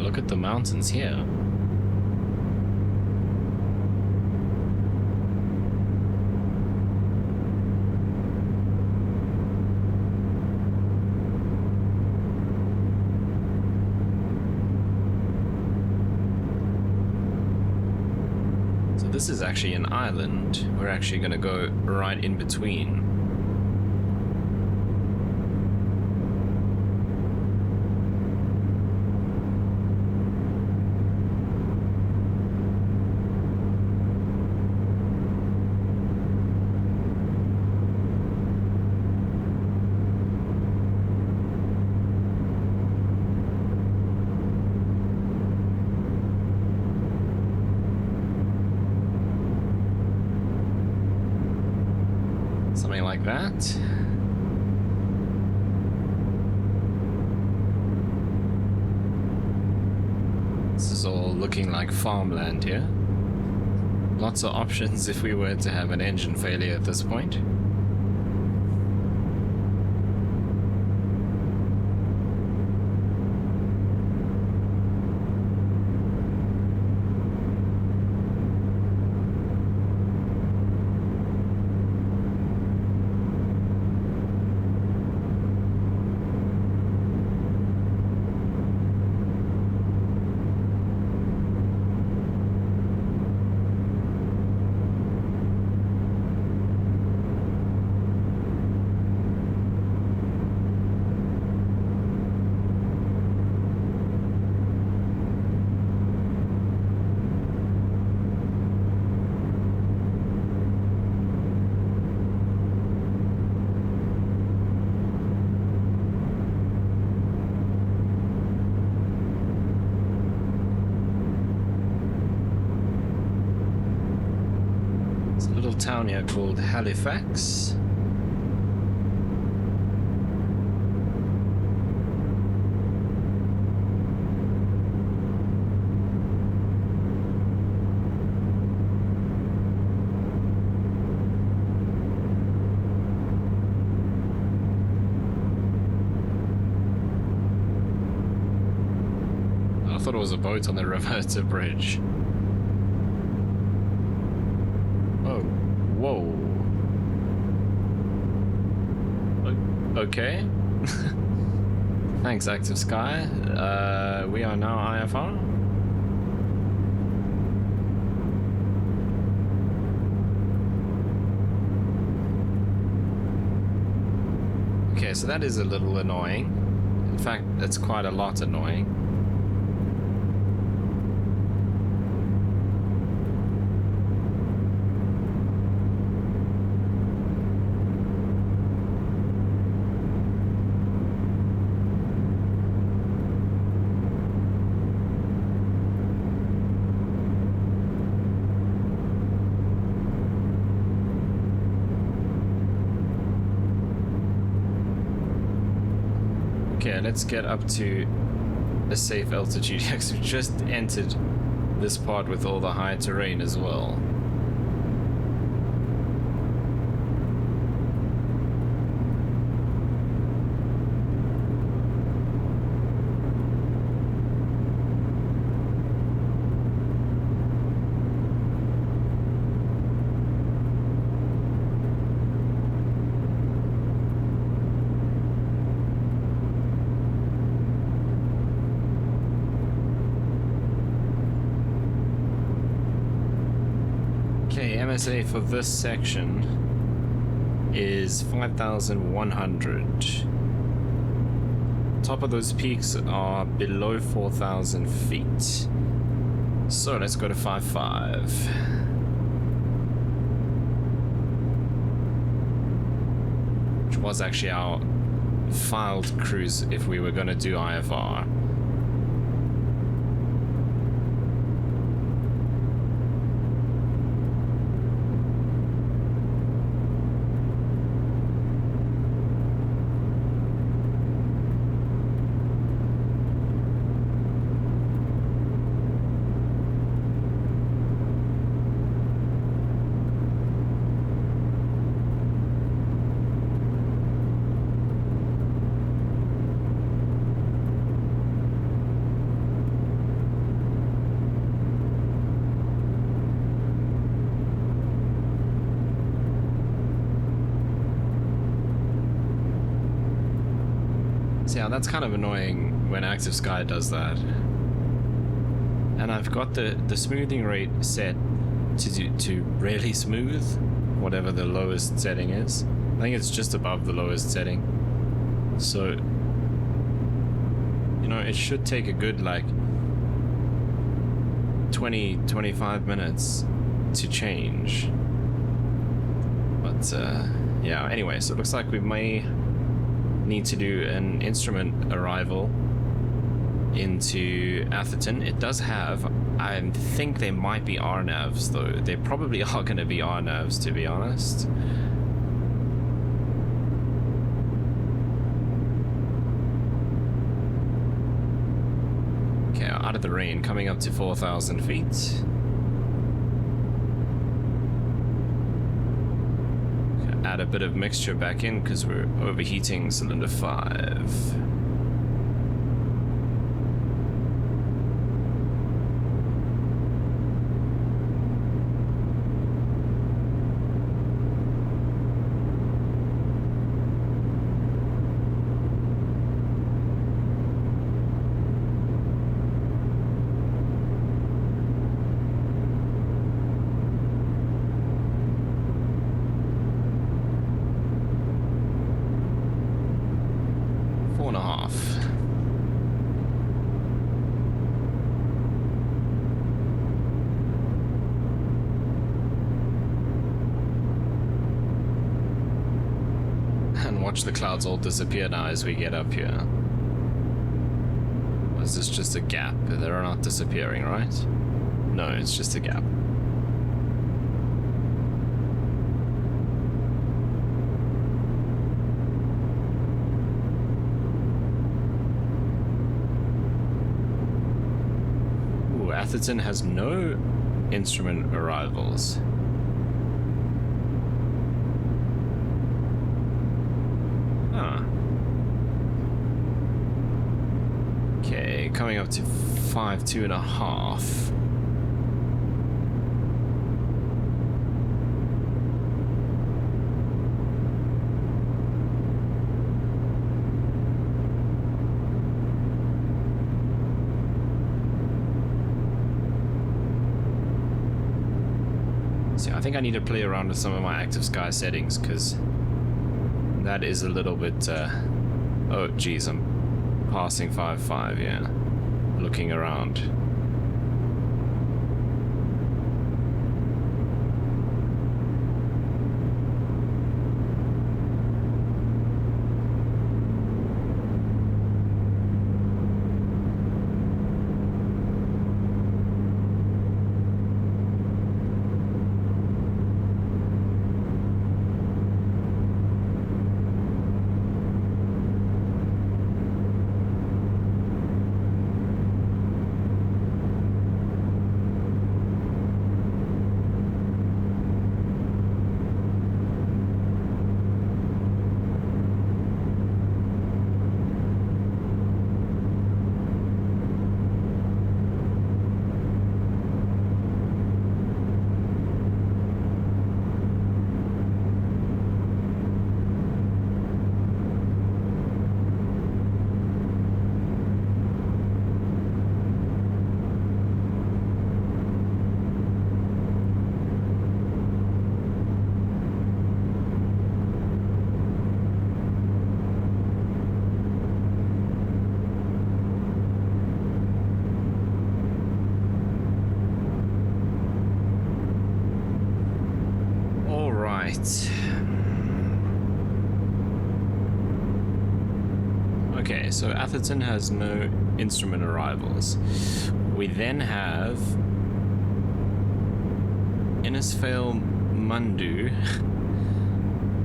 Look at the mountains here. So this is actually an island. We're actually going to go right in between. Something like that. This is all looking like farmland here. Lots of options if we were to have an engine failure at this point. Town here called Halifax. thought it was a boat on the river. It's a bridge. Oh, whoa. Okay. Thanks, Active Sky. We are now IFR. Okay, so that is a little annoying. In fact, it's quite a lot annoying. Okay, let's get up to a safe altitude. Because we just entered this part with all the high terrain as well. MSA for this section is 5,100. Top of those peaks are below 4,000 feet. So let's go to 5.5. Which was actually our filed cruise if we were going to do IFR. Yeah, that's kind of annoying when Active Sky does that. And I've got the smoothing rate set to really smooth, whatever the lowest setting is. I think it's just above the lowest setting. So, you know, it should take a good like 20-25 minutes to change. But yeah, anyway, so it looks like we may need to do an instrument arrival into Atherton. It does have, I think they might be RNAVs though. They probably are going to be RNAVs, to be honest. Okay, out of the rain, coming up to 4,000 feet. Add a bit of mixture back in because we're overheating cylinder 5. Watch the clouds all disappear now as we get up here. Or is this just a gap? They're not disappearing, right? No, it's just a gap. Ooh, Atherton has no instrument arrivals. Coming up to 52.5. I think I need to play around with some of my active sky settings, because that is a little bit oh geez, I'm passing 5.5, yeah, looking around. Okay, so Atherton has no instrument arrivals. We then have Innisfail Mundu,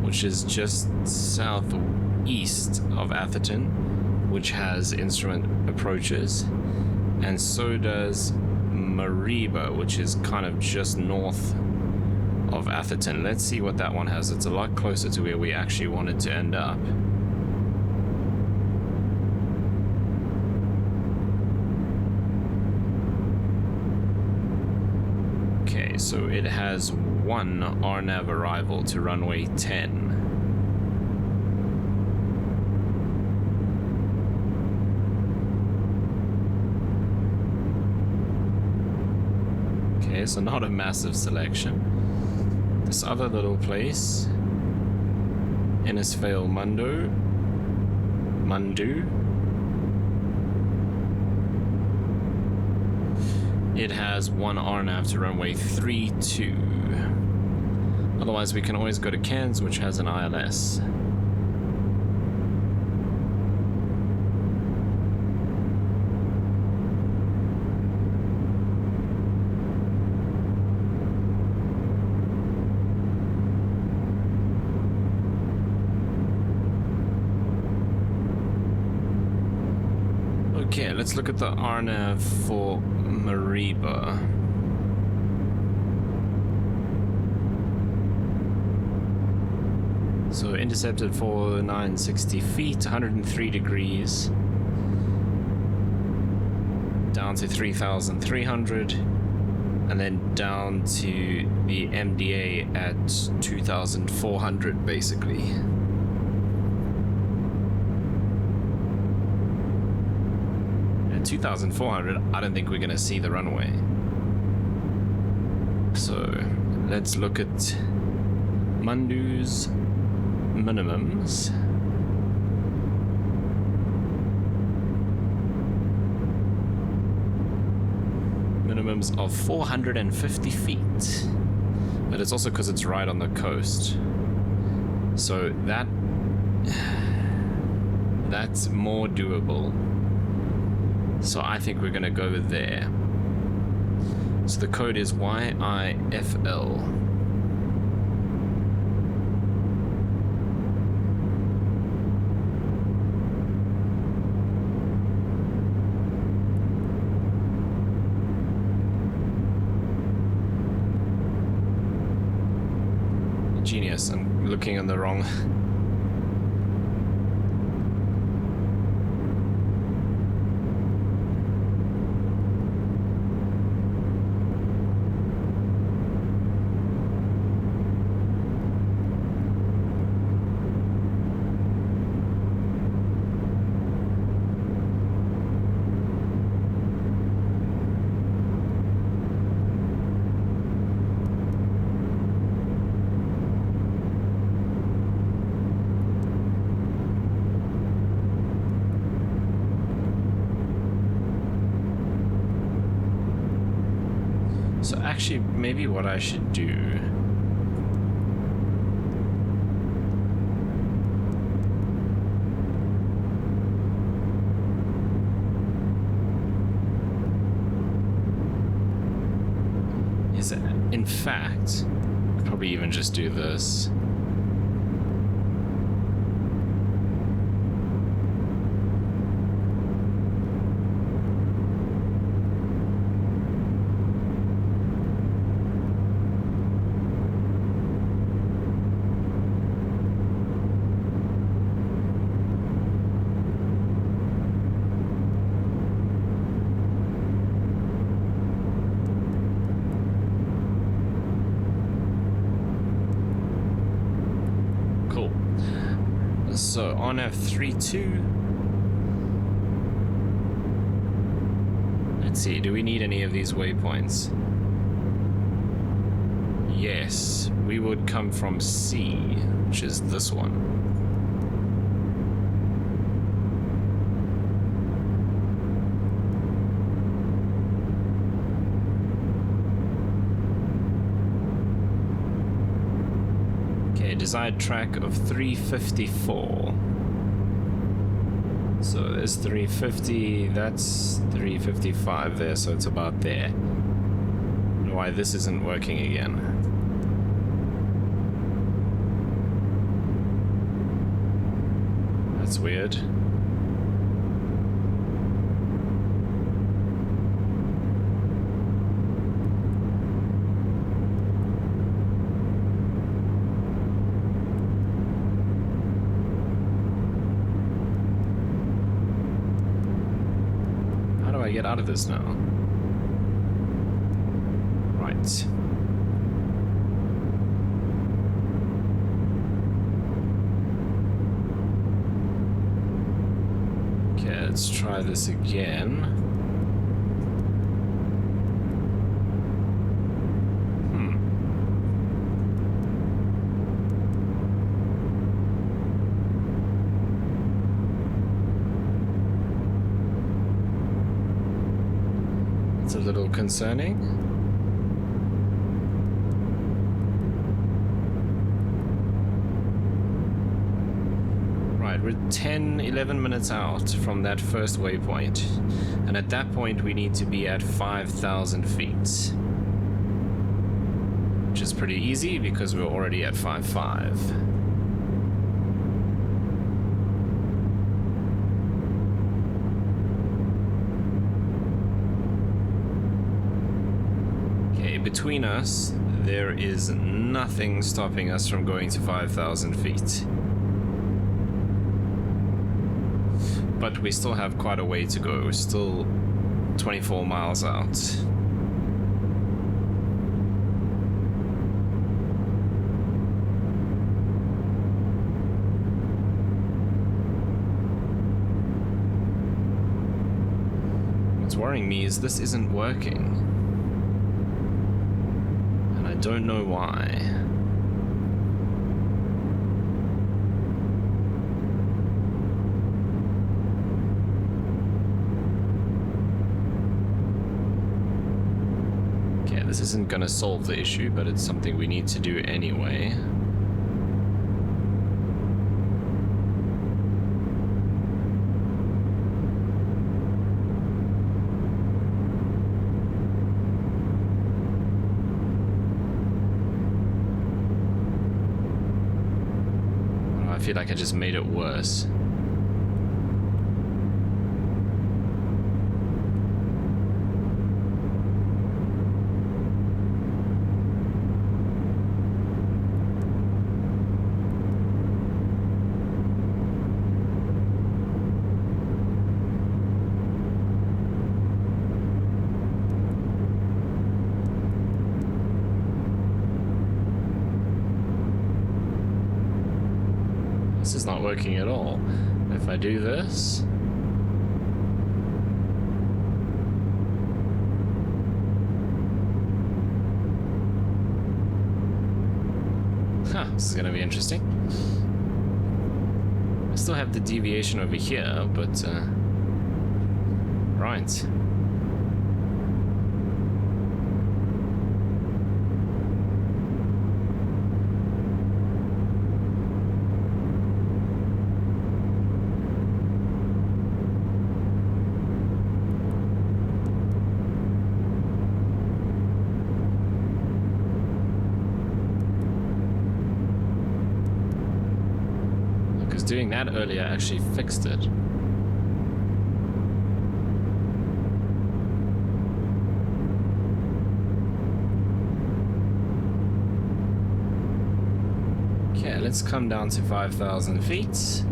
which is just southeast of Atherton, which has instrument approaches, and so does Mariba, which is kind of just north of Atherton. Let's see what that one has. It's a lot closer to where we actually wanted to end up. Okay, so it has one RNAV arrival to runway 10. Okay, so not a massive selection. This other little place, Innisfail Mundu. It has one RNAV to runway 32. Otherwise, we can always go to Cairns, which has an ILS. Okay, let's look at the RNAV for Mariba. So intercepted for 960 feet, 103 degrees, down to 3,300, and then down to the MDA at 2,400 basically. At 2,400, I don't think we're going to see the runway. So let's look at Mundu's minimums. Minimums of 450 feet, but it's also because it's right on the coast, so that's more doable. So I think we're gonna go there. So the code is YIFL. Genius, I'm looking on the wrong. So actually, maybe what I should do is, in fact, I'd probably even just do this. So on F32, let's see, do we need any of these waypoints? Yes, we would come from C, which is this one. Desired track of 354. So there's 350, that's 355 there, so it's about there. I don't know why this isn't working again. That's weird. Get out of this now. Right. Okay, let's try this again. A little concerning. Right, we're 10-11 minutes out from that first waypoint, and at that point we need to be at 5,000 feet, which is pretty easy because we're already at 5.5. Between us, there is nothing stopping us from going to 5,000 feet. But we still have quite a way to go. We're still 24 miles out. What's worrying me is this isn't working. Don't know why. Okay, this isn't gonna solve the issue, but it's something we need to do anyway. I feel like I just made it worse. This is not working at all. If I do this... Huh, this is gonna be interesting. I still have the deviation over here, but... right. doing that earlier actually fixed it. Okay, let's come down to 5,000 feet.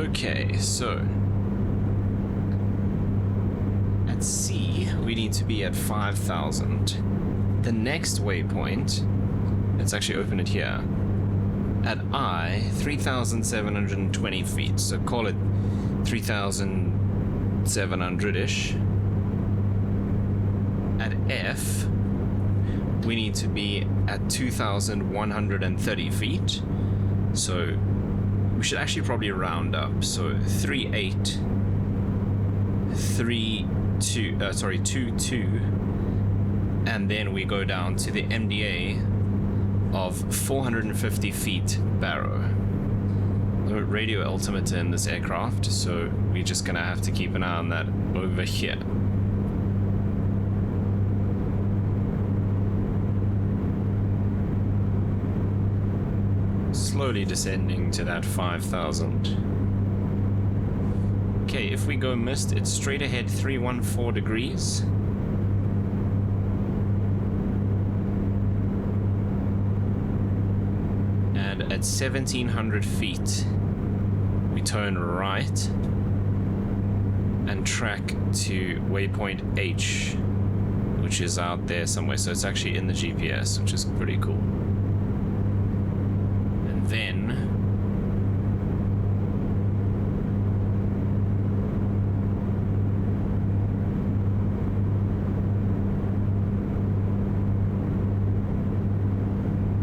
Okay, so at C we need to be at 5,000. The next waypoint, let's actually open it here. At I, 3,720 feet, so call it 3,700-ish. At F, we need to be at 2,130 22 so we should actually probably round up. So 22, and then we go down to the MDA of 450 feet Barrow. No radio altimeter in this aircraft, so we're just gonna have to keep an eye on that over here. Slowly descending to that 5,000. Okay, if we go mist, it's straight ahead 314 degrees. And at 1,700 feet, we turn right and track to waypoint H, which is out there somewhere. So it's actually in the GPS, which is pretty cool. Then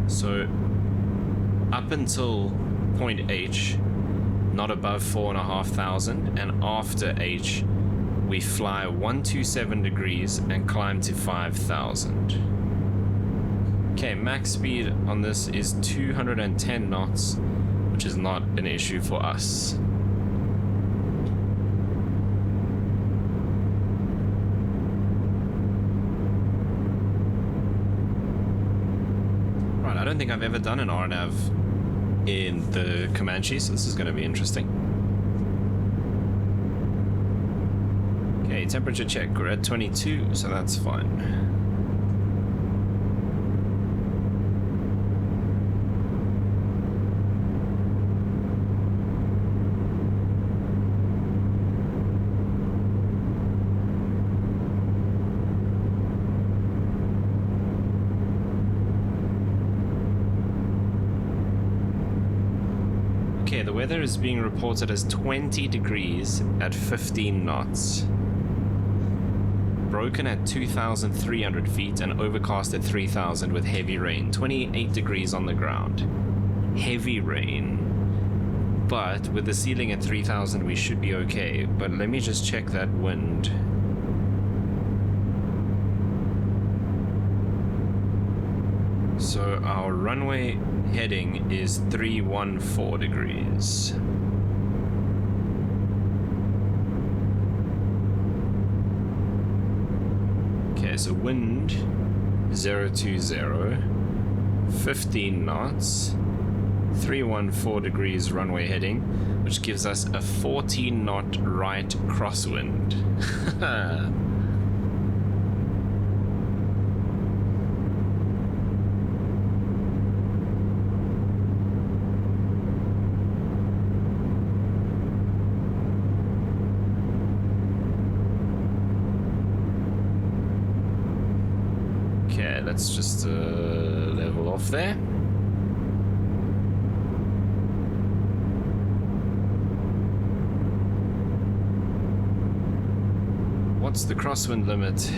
so up until point H, not above 4,500, and after H we fly 127 degrees and climb to 5,000. Okay, max speed on this is 210 knots, which is not an issue for us. Right, I don't think I've ever done an RNAV in the Comanche, so this is going to be interesting. Okay, temperature check, we're at 22, so that's fine. Okay, the weather is being reported as 20 degrees at 15 knots. Broken at 2,300 feet and overcast at 3,000 with heavy rain. 28 degrees on the ground. Heavy rain. But with the ceiling at 3,000 we should be okay. But let me just check that wind. So our runway heading is 314 degrees. Okay, so wind 020, 15 knots, 314 degrees runway heading, which gives us a 14 knot right crosswind. Okay, let's just level off there. What's the crosswind limit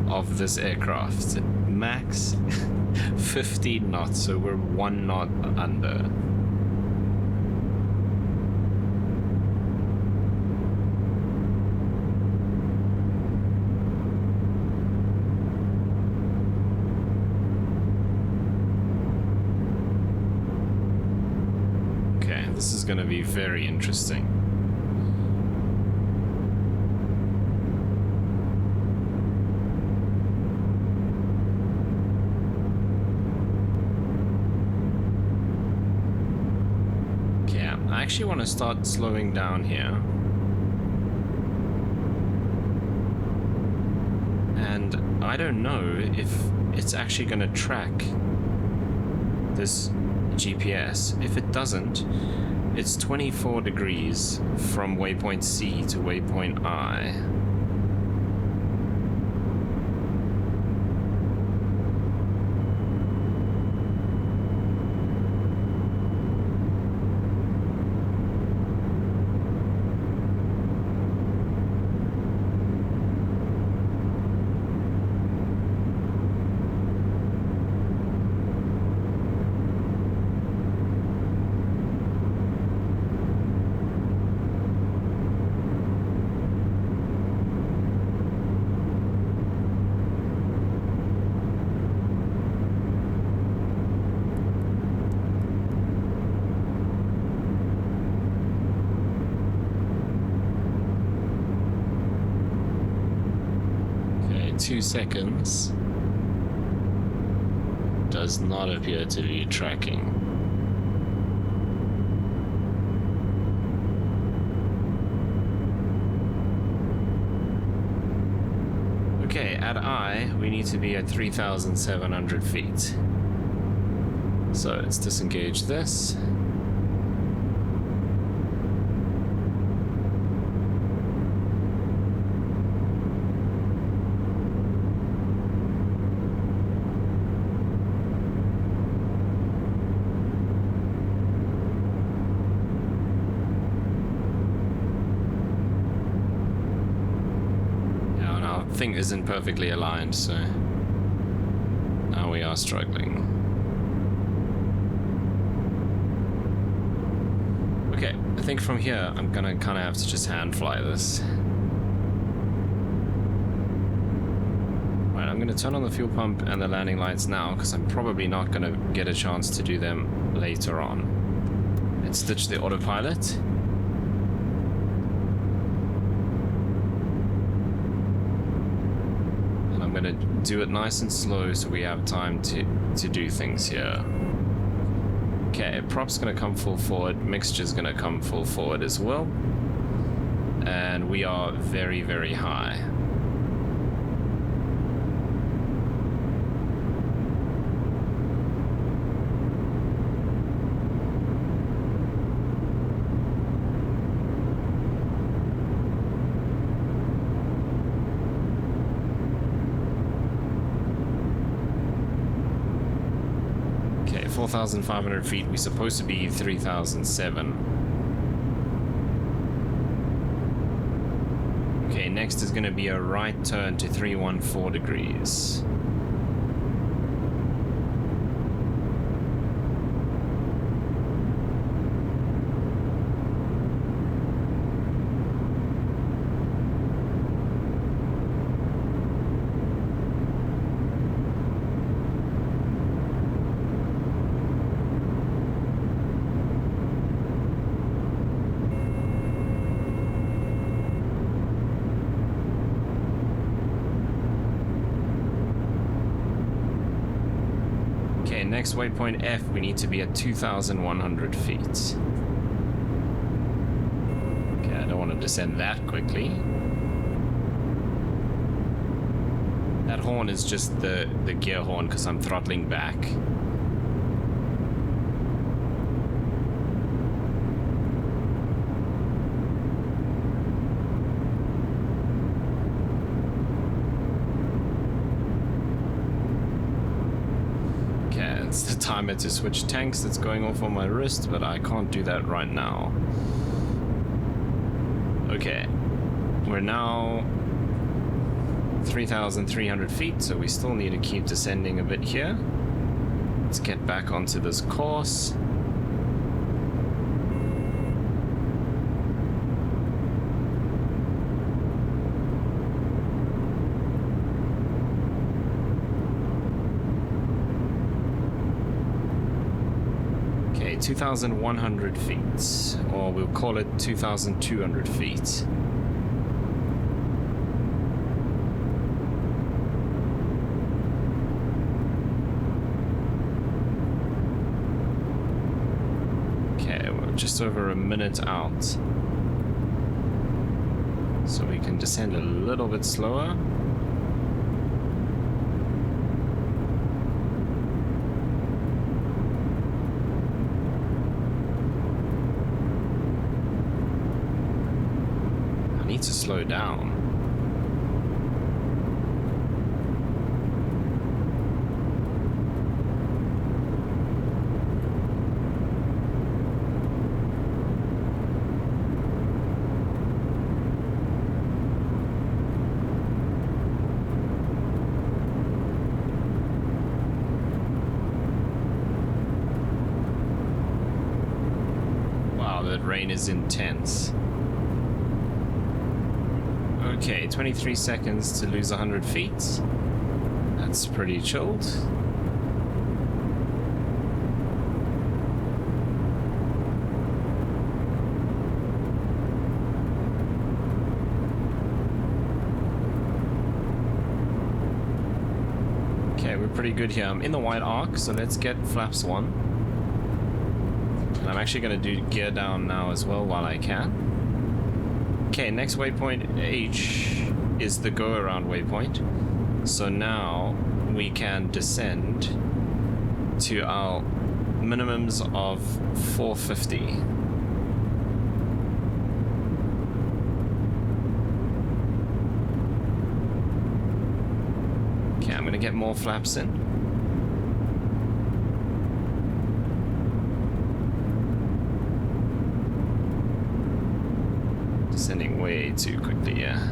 of this aircraft? Max 15 knots, so we're 1 knot under. This is going to be very interesting. Okay, I actually want to start slowing down here. And I don't know if it's actually going to track this GPS. If it doesn't, it's 24 degrees from waypoint C to waypoint I. Okay, 2 seconds. Does not appear to be tracking. Okay, at I, we need to be at 3,700 feet. So let's disengage this. Thing isn't perfectly aligned, so now we are struggling. Okay, I think from here I'm gonna kind of have to just hand fly this. Right, I'm gonna turn on the fuel pump and the landing lights now because I'm probably not gonna get a chance to do them later on. Let's ditch the autopilot. Gonna do it nice and slow so we have time to do things here. Okay, prop's gonna come full forward, mixture's gonna come full forward as well, and we are very, very high. Okay, 4,500 feet. We're supposed to be 3,007. Okay, next is going to be a right turn to 314 degrees. Okay, next waypoint F, we need to be at 2,100 feet. Okay, I don't want to descend that quickly. That horn is just the gear horn because I'm throttling back. It's the timer to switch tanks that's going off on my wrist, but I can't do that right now. Okay, we're now 3,300 feet, so we still need to keep descending a bit here. Let's get back onto this course. Okay, 2,100 feet, or we'll call it 2,200 feet. Just over a minute out, so we can descend a little bit slower. I need to slow down. Rain is intense. Okay, 23 seconds to lose 100 feet. That's pretty chilled. Okay, we're pretty good here. I'm in the white arc, so let's get flaps 1. I'm actually going to do gear down now as well while I can. Okay, next waypoint H is the go around waypoint. So now we can descend to our minimums of 450. Okay, I'm going to get more flaps in. Descending way too quickly, yeah.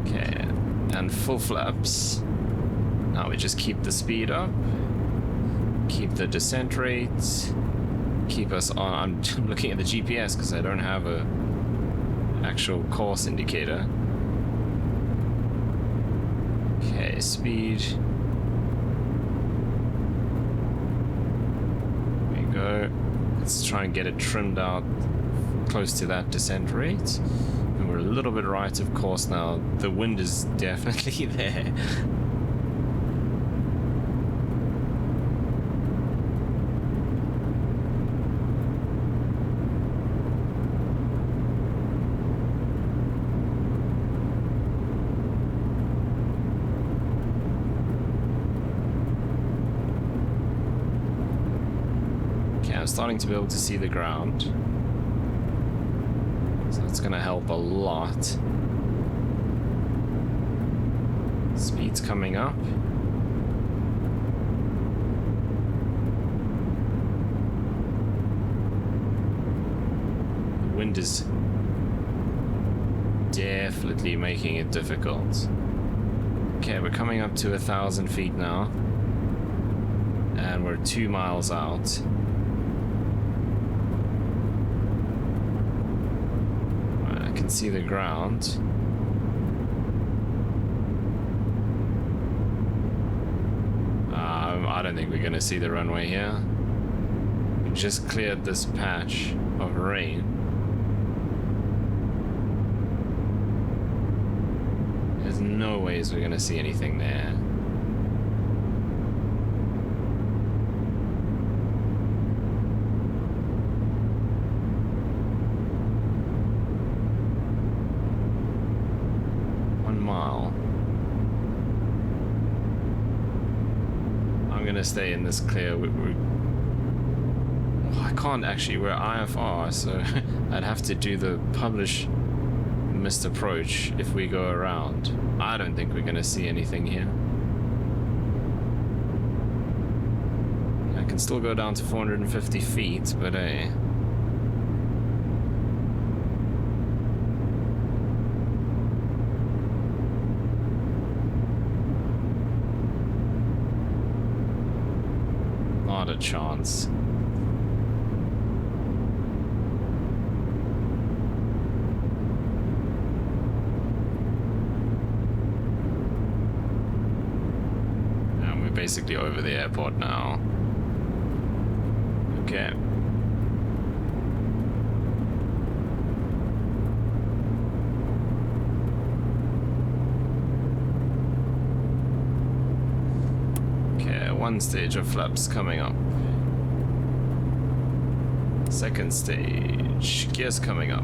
Okay, and full flaps. Now we just keep the speed up, keep the descent rate, keep us on. I'm looking at the GPS because I don't have a actual course indicator. Okay, speed. Let's try and get it trimmed out close to that descent rate. And we're a little bit right of course now. The wind is definitely there. Starting to be able to see the ground, so that's going to help a lot. Speed's coming up. The wind is definitely making it difficult. Okay, we're coming up to 1,000 feet now, and we're 2 miles out. Can see the ground. I don't think we're gonna see the runway here. We just cleared this patch of rain. ways we're gonna see anything there. Stay in this clear. I can't actually, we're IFR, so I'd have to do the publish missed approach if we go around. I don't think we're going to see anything here. I can still go down to 450 feet, but not a chance. And we're basically over the airport now. Okay. One stage of flaps coming up. Second stage, gears coming up.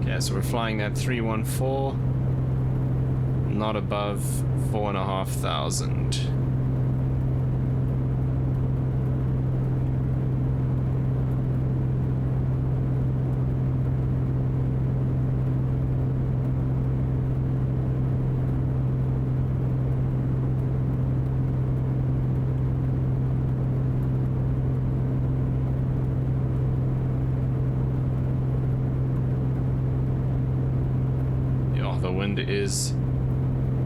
Okay, so we're flying at 314, not above 4,500. Is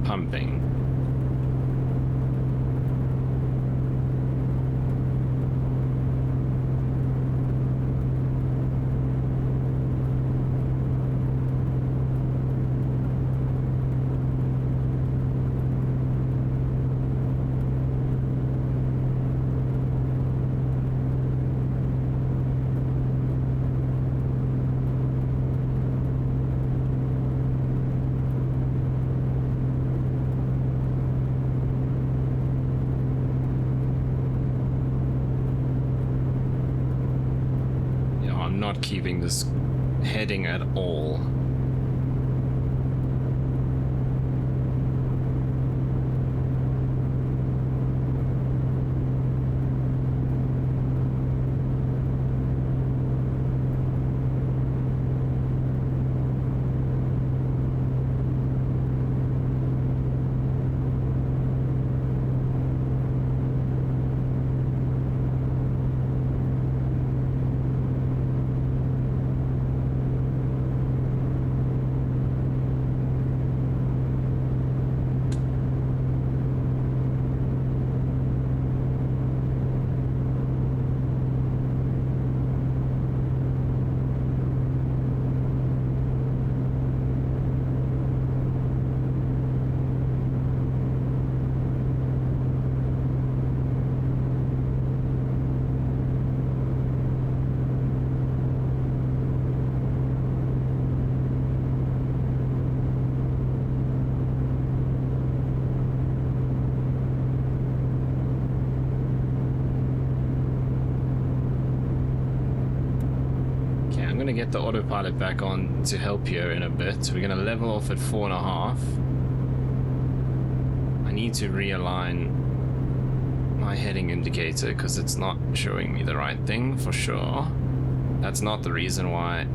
pumping. Not keeping this heading at all. Get the autopilot back on to help here in a bit. We're going to level off at 4.5. I need to realign my heading indicator because it's not showing me the right thing for sure. That's not the reason why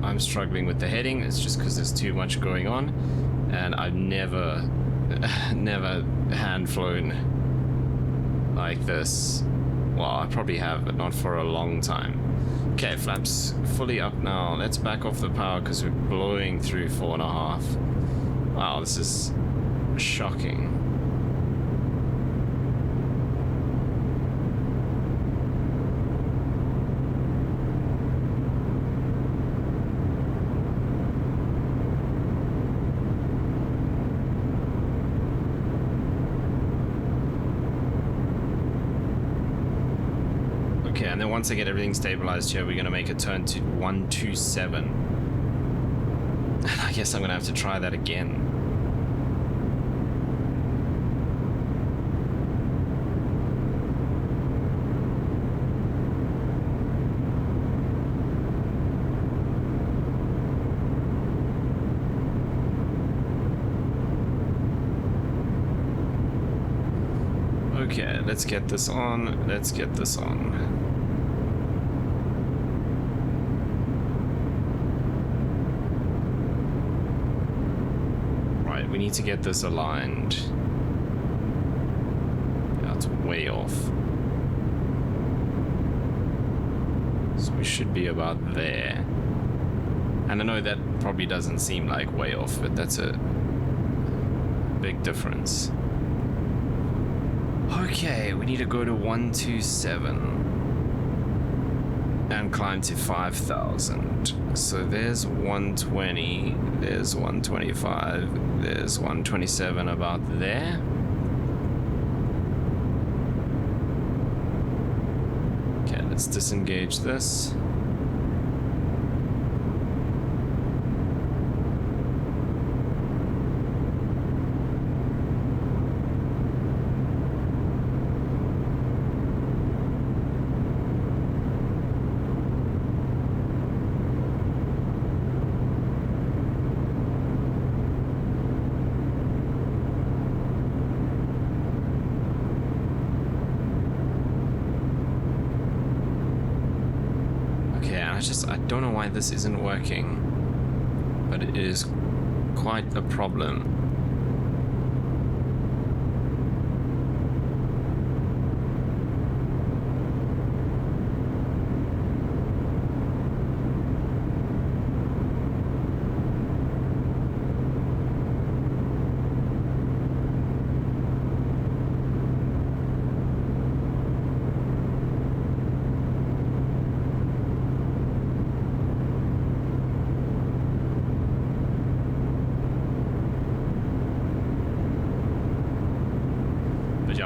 I'm struggling with the heading. It's just because there's too much going on, and I've never hand flown like this. Well, I probably have, but not for a long time. Okay, flaps fully up now. Let's back off the power because we're blowing through 4.5. Wow, this is shocking. once I get everything stabilized here, we're going to make a turn to 127. And I guess I'm going to have to try that again. Okay, let's get this on. Let's get this on. Right, we need to get this aligned. Yeah, it's way off. So we should be about there. And I know that probably doesn't seem like way off, but that's a big difference. Okay, we need to go to 127 and climb to 5,000. So there's 120, there's 125, there's 127 about there. Okay, let's disengage this. I don't know why this isn't working, but it is quite a problem.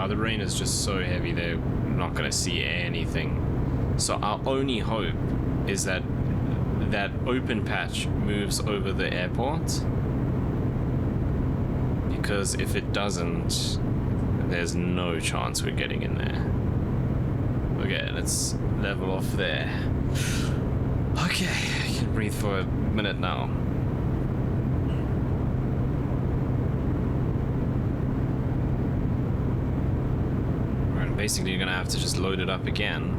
The rain is just so heavy, they're not going to see anything. So our only hope is that that open patch moves over the airport, because if it doesn't, there's no chance we're getting in there. Okay, let's level off there. Okay, I can breathe for a minute now. Basically, you're gonna have to just load it up again,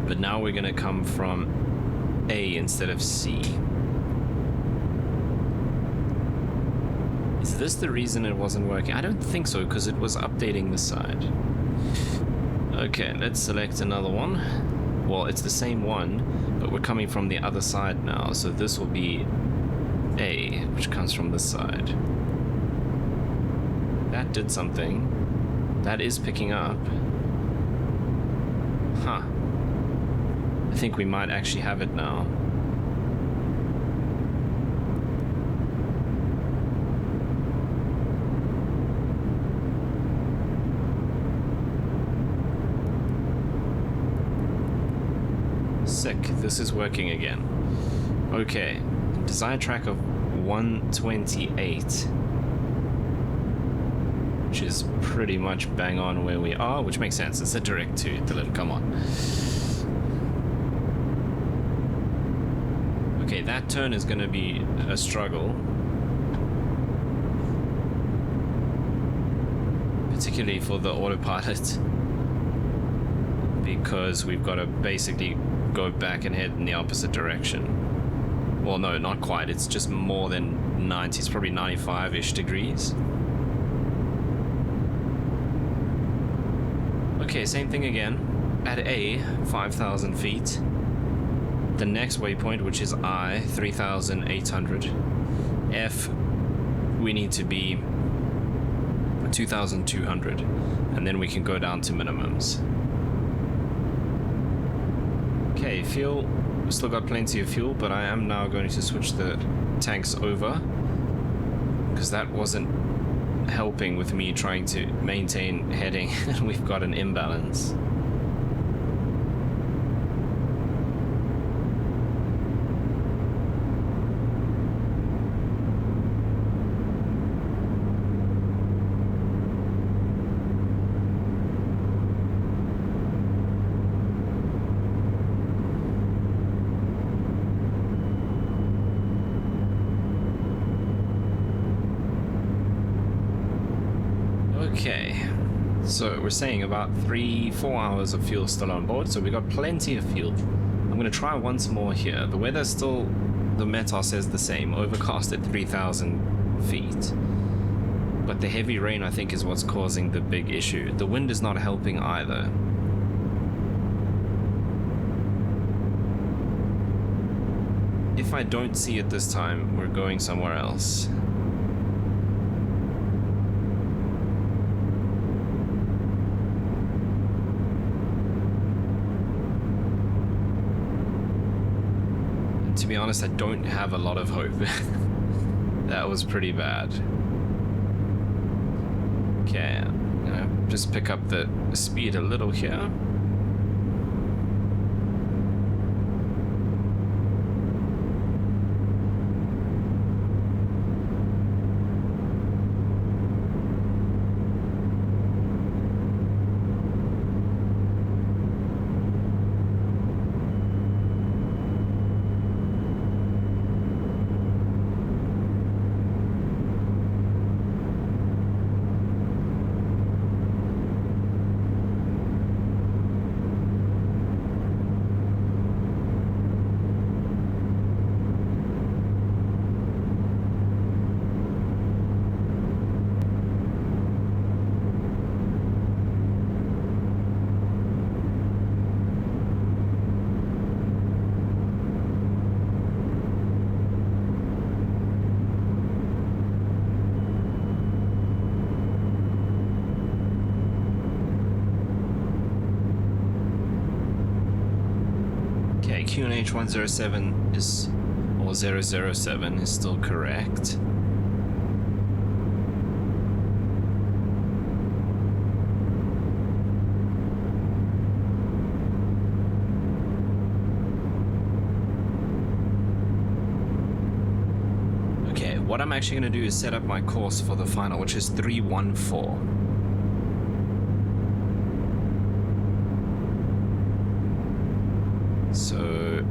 but now we're gonna come from A instead of C. Is this the reason it wasn't working? I don't think so, because it was updating the side. Okay, let's select another one. Well, it's the same one, but we're coming from the other side now, so this will be A, which comes from this side. That did something. That is picking up. Huh. I think we might actually have it now. Sick. This is working again. Okay. Desired track of 128. Which is pretty much bang on where we are, which makes sense. It's a direct to Dillon, come on. Okay, that turn is going to be a struggle. Particularly for the autopilot. Because we've got to basically go back and head in the opposite direction. Well, no, not quite. It's just more than 90. It's probably 95-ish degrees. Okay, same thing again. At A, 5,000 feet. The next waypoint, which is I, 3,800. F, we need to be 2,200. And then we can go down to minimums. Okay, fuel. We've still got plenty of fuel, but I am now going to switch the tanks over. Because that wasn't helping with me trying to maintain heading, and we've got an imbalance. Okay, so we're saying about 3-4 hours of fuel still on board, so we got plenty of fuel. I'm going to try once more here. The weather's still, the METAR says the same, overcast at 3,000 feet. But the heavy rain, I think, is what's causing the big issue. The wind is not helping either. If I don't see it this time, we're going somewhere else. To be honest, I don't have a lot of hope. That was pretty bad. Okay, I'm gonna just pick up the speed a little here. QNH 107 is, or 007 is still correct. Okay, what I'm actually going to do is set up my course for the final, which is 314. So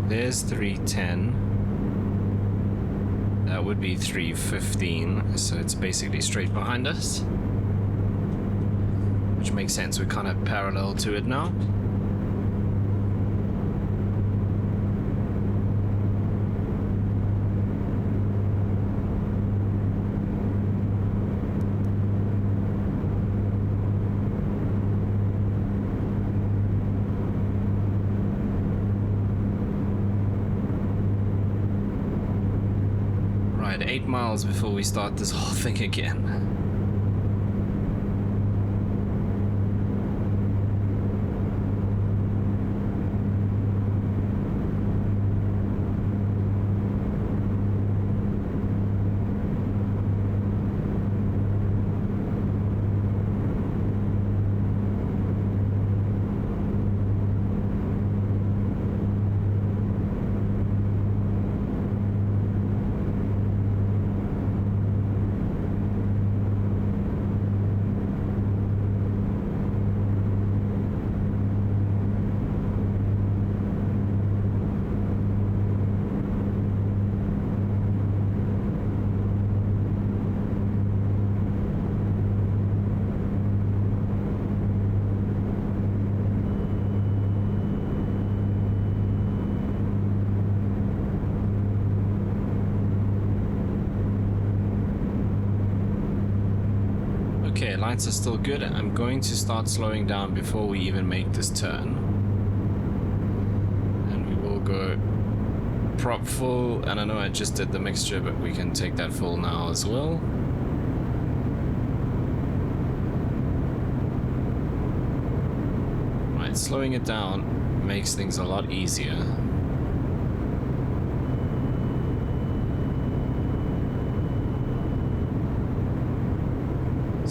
there's 310. That would be 315. So it's basically straight behind us, which makes sense. We're kind of parallel to it now. Right, 8 miles before we start this whole thing again. Okay, lights are still good. I'm going to start slowing down before we even make this turn. And we will go prop full. And I know I just did the mixture, but we can take that full now as well. Right, slowing it down makes things a lot easier.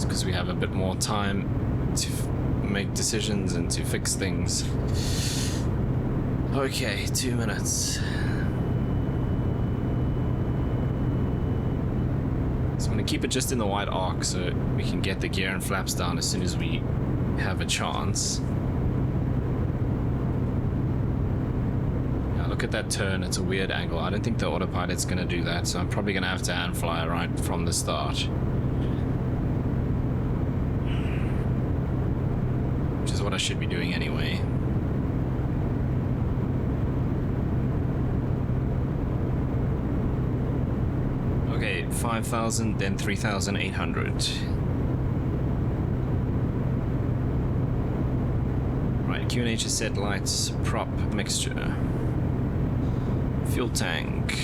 Because we have a bit more time to make decisions and to fix things. Okay, 2 minutes. So I'm going to keep it just in the wide arc so we can get the gear and flaps down as soon as we have a chance. Now look at that turn, it's a weird angle. I don't think the autopilot's going to do that, so I'm probably going to have to hand fly right from the start. also what I should be doing anyway. Okay, 5,000, then 3,800. Right, QNH is set, lights, prop, mixture. Fuel tank.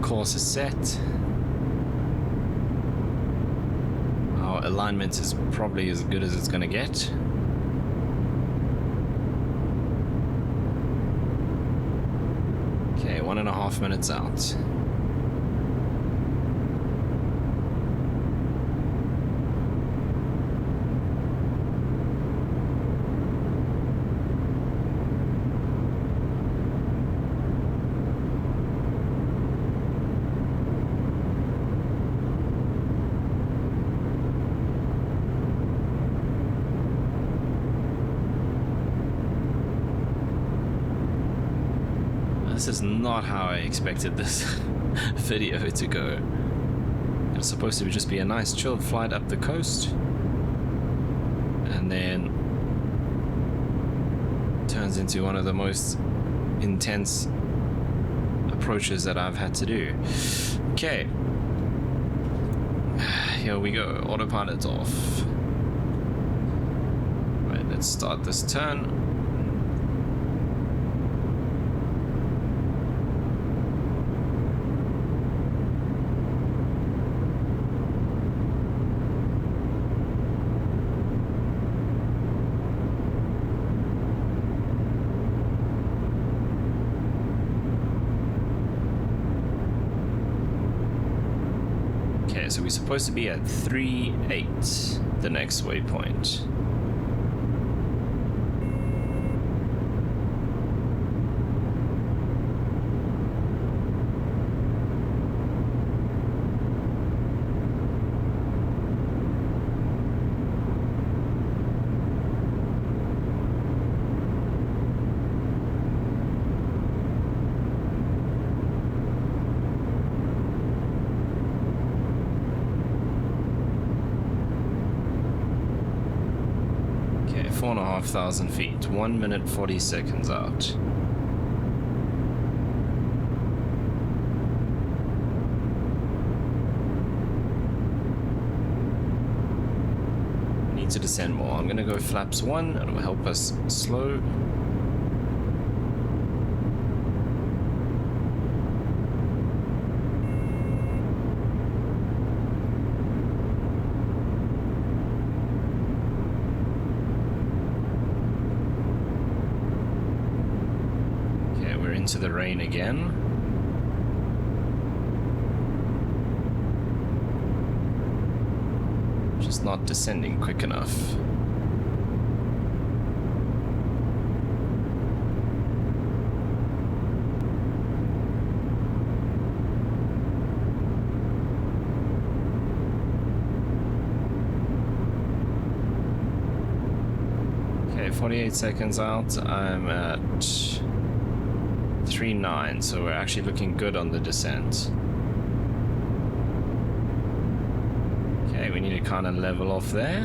Course is set. Our alignment is probably as good as it's gonna get. Okay, 1.5 minutes out. This is not how I expected this video to go. It's supposed to just be a nice chilled flight up the coast, and then turns into one of the most intense approaches that I've had to do. Okay, here we go. Autopilot's off. Right, let's start this turn. So we're supposed to be at 3.8, the next waypoint. Okay, 4,500 feet, 1 minute 40 seconds out. Need to descend more. I'm gonna go flaps 1, it will help us slow. Into the rain again. Just not descending quick enough. Okay, 48 seconds out. I'm at 3.9, so we're actually looking good on the descent. Okay, we need to kind of level off there.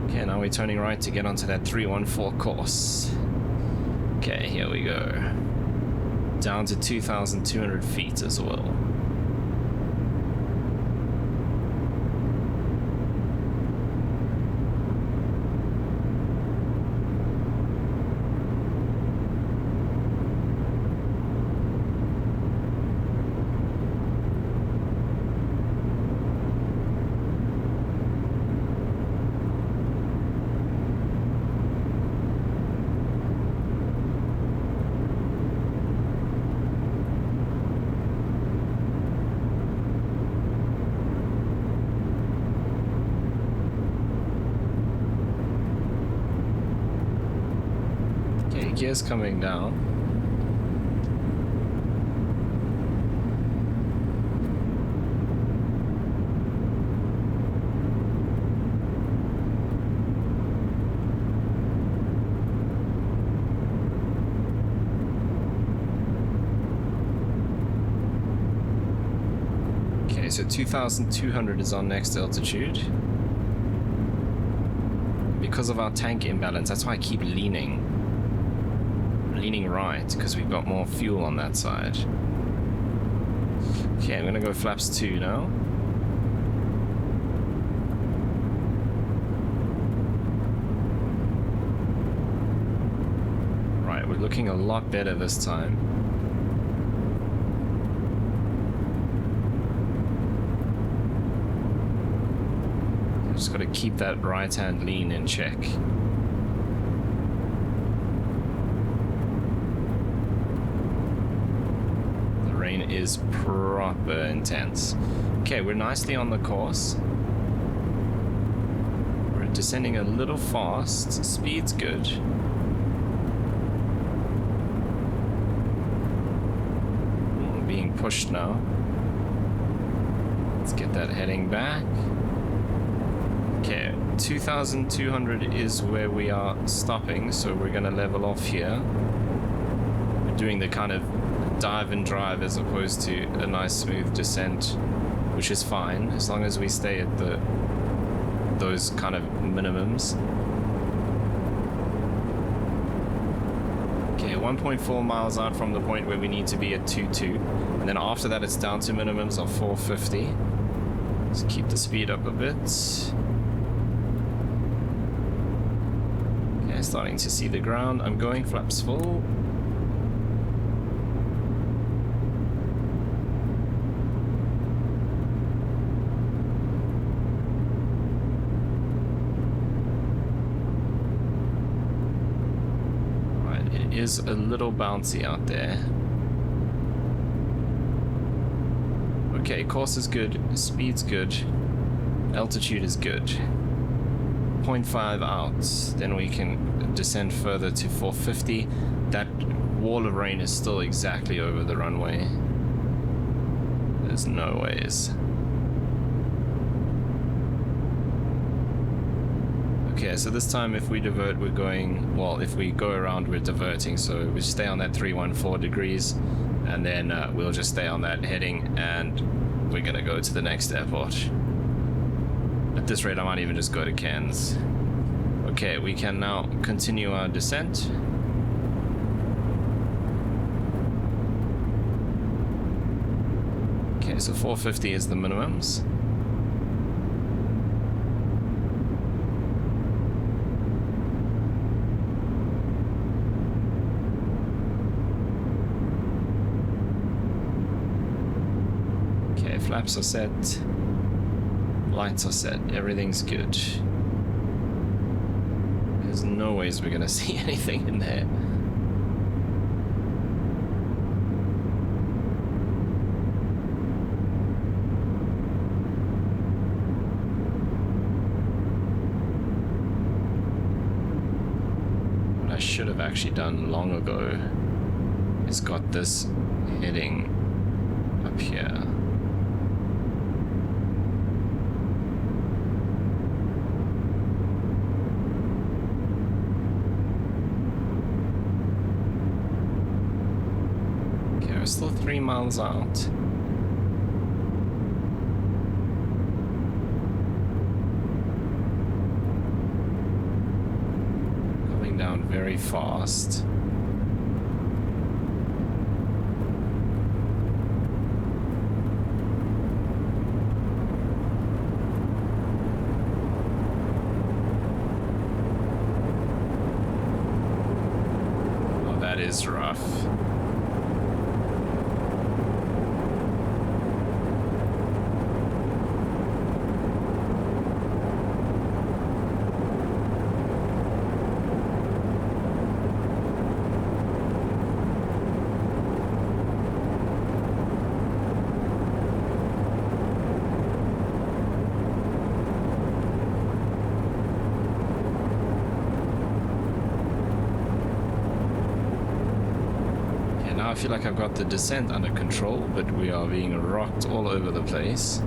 Okay, now we're turning right to get onto that 314 course. Okay, here we go. Down to 2,200 feet as well. Gears coming down. so 2,200 is our next altitude. Because of our tank imbalance, that's why I keep leaning right, because we've got more fuel on that side. Okay, I'm gonna go flaps 2 now. Right, we're looking a lot better this time. Just got to keep that right hand lean in check. The rain is proper intense. Okay, we're nicely on the course. We're descending a little fast. Speed's good. We're being pushed now. Let's get that heading back. Okay, 2,200 is where we are stopping, so we're gonna level off here. We're doing the kind of dive and drive as opposed to a nice smooth descent, which is fine as long as we stay at those kind of minimums. Okay, 1.4 miles out from the point where we need to be at 2.2, and then after that it's down to minimums of 450. Let's keep the speed up a bit. Starting to see the ground. I'm going flaps full. Right, it is a little bouncy out there. Okay, course is good, speed's good, altitude is good. 0.5 out, then we can descend further to 450. That wall of rain is still exactly over the runway. There's no ways. Okay, so this time if we divert, we're going, well, if we go around, we're diverting, so we stay on that 314 degrees, and then we'll just stay on that heading, and we're gonna go to the next airport. At this rate, I might even just go to Cairns. Okay, we can now continue our descent. Okay, so 450 is the minimums. Okay, flaps are set. Lights are set, everything's good. There's no ways we're gonna see anything in there. What I should have actually done long ago is got this heading up here. Still 3 miles out. Coming down very fast. Oh, that is rough. I feel like I've got the descent under control, but we are being rocked all over the place.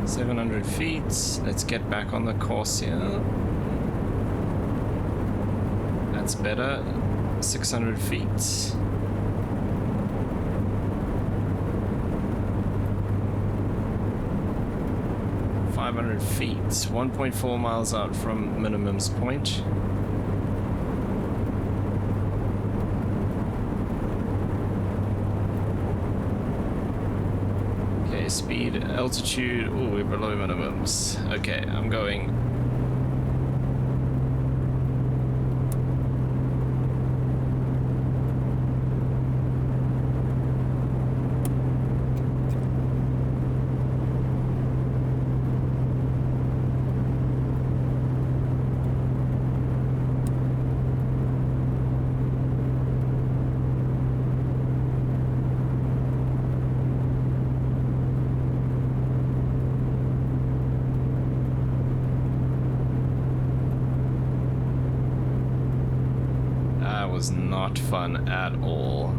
"700 feet. Let's get back on the course here. That's better. 600 feet. Feet, 1.4 miles out from minimum's point. Okay, speed, altitude. Oh, we're below minimums. Okay, I'm going. Was not fun at all.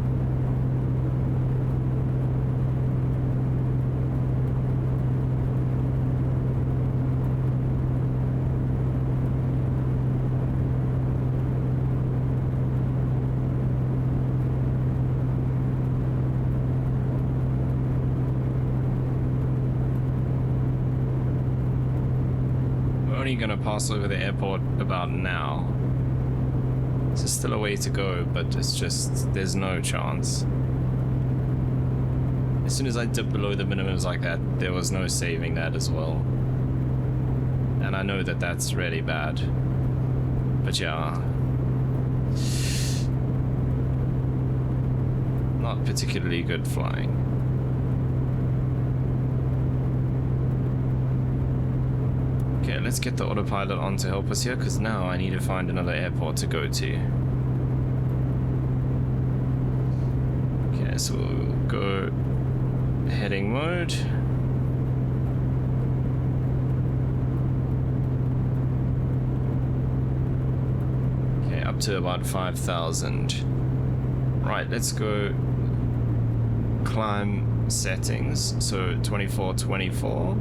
We're only gonna pass over the airport about now. There's still a way to go, but it's just, there's no chance. As soon as I dipped below the minimums like that, there was no saving that as well. And I know that that's really bad. But yeah. Not particularly good flying. Okay, let's get the autopilot on to help us here, because now I need to find another airport to go to. Okay, so we'll go heading mode. Okay, up to about 5,000. Right, let's go climb settings. So 2424.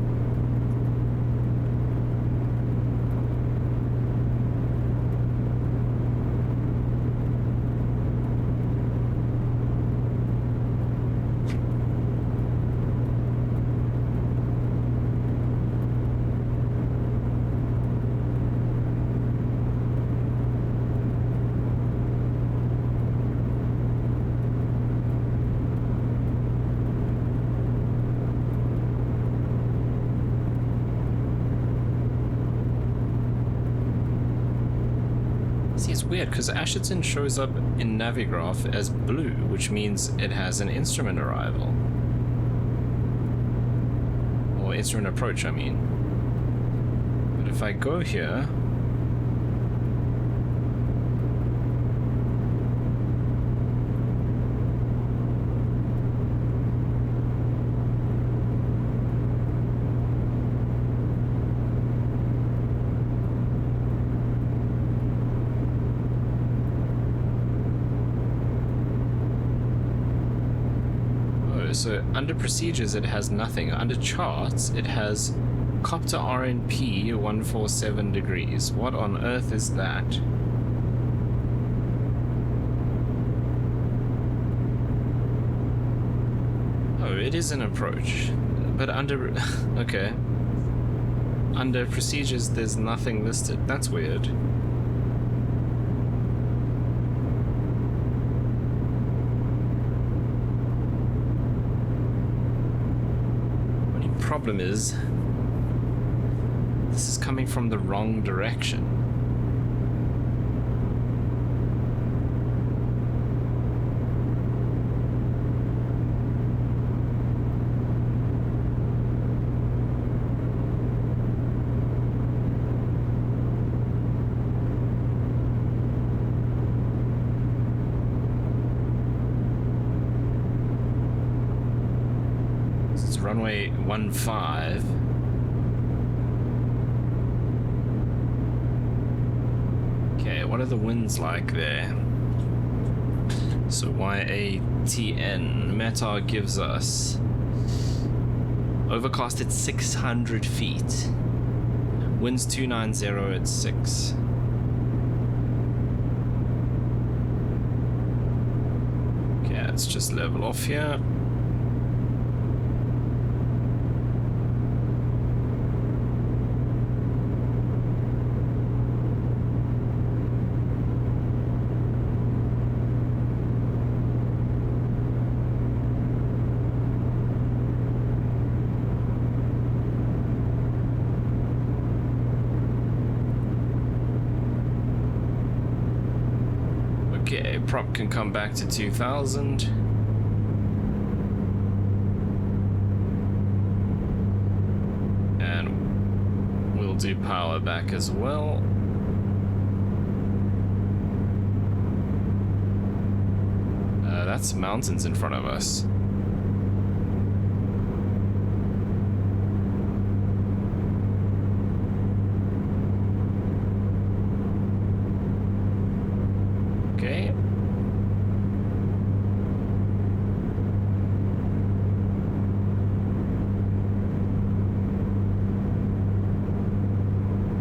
Because Asherton shows up in Navigraph as blue, which means it has an instrument arrival. Or instrument approach, I mean. But if I go here... So under procedures it has nothing. Under charts it has copter RNP 147 degrees. What on earth is that? Oh, it is an approach. But under... okay. Under procedures there's nothing listed. That's weird. Problem is, this is coming from the wrong direction. Runway 15. Okay, what are the winds like there? So YATN METAR gives us overcast at 600 feet, winds 290 at 6. Let's just level off here. Okay, prop can come back to 2000. And we'll do power back as well. That's mountains in front of us. Okay.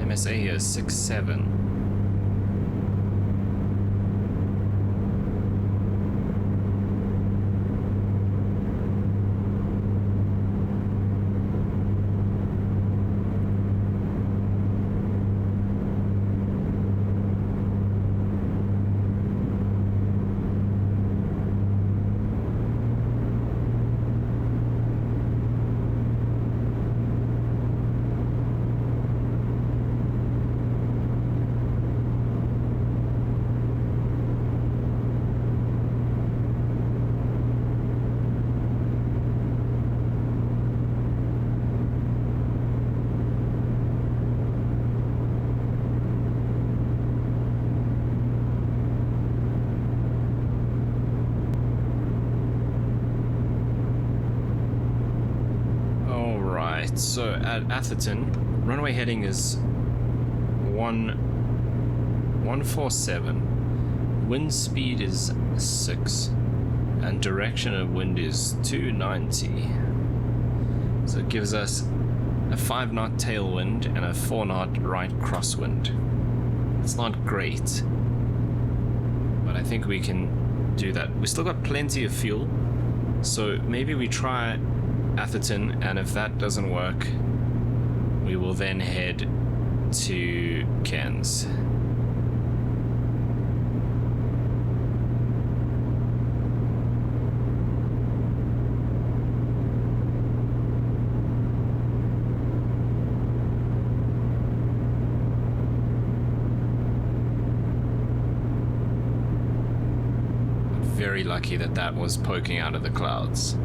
MSA here is 6.7. So at Atherton, runway heading is 147, wind speed is 6, and direction of wind is 290. So it gives us a 5 knot tailwind and a 4 knot right crosswind. It's not great, but I think we can do that. We still got plenty of fuel, so maybe we try Atherton, and if that doesn't work, we will then head to Cairns. Very lucky that that was poking out of the clouds.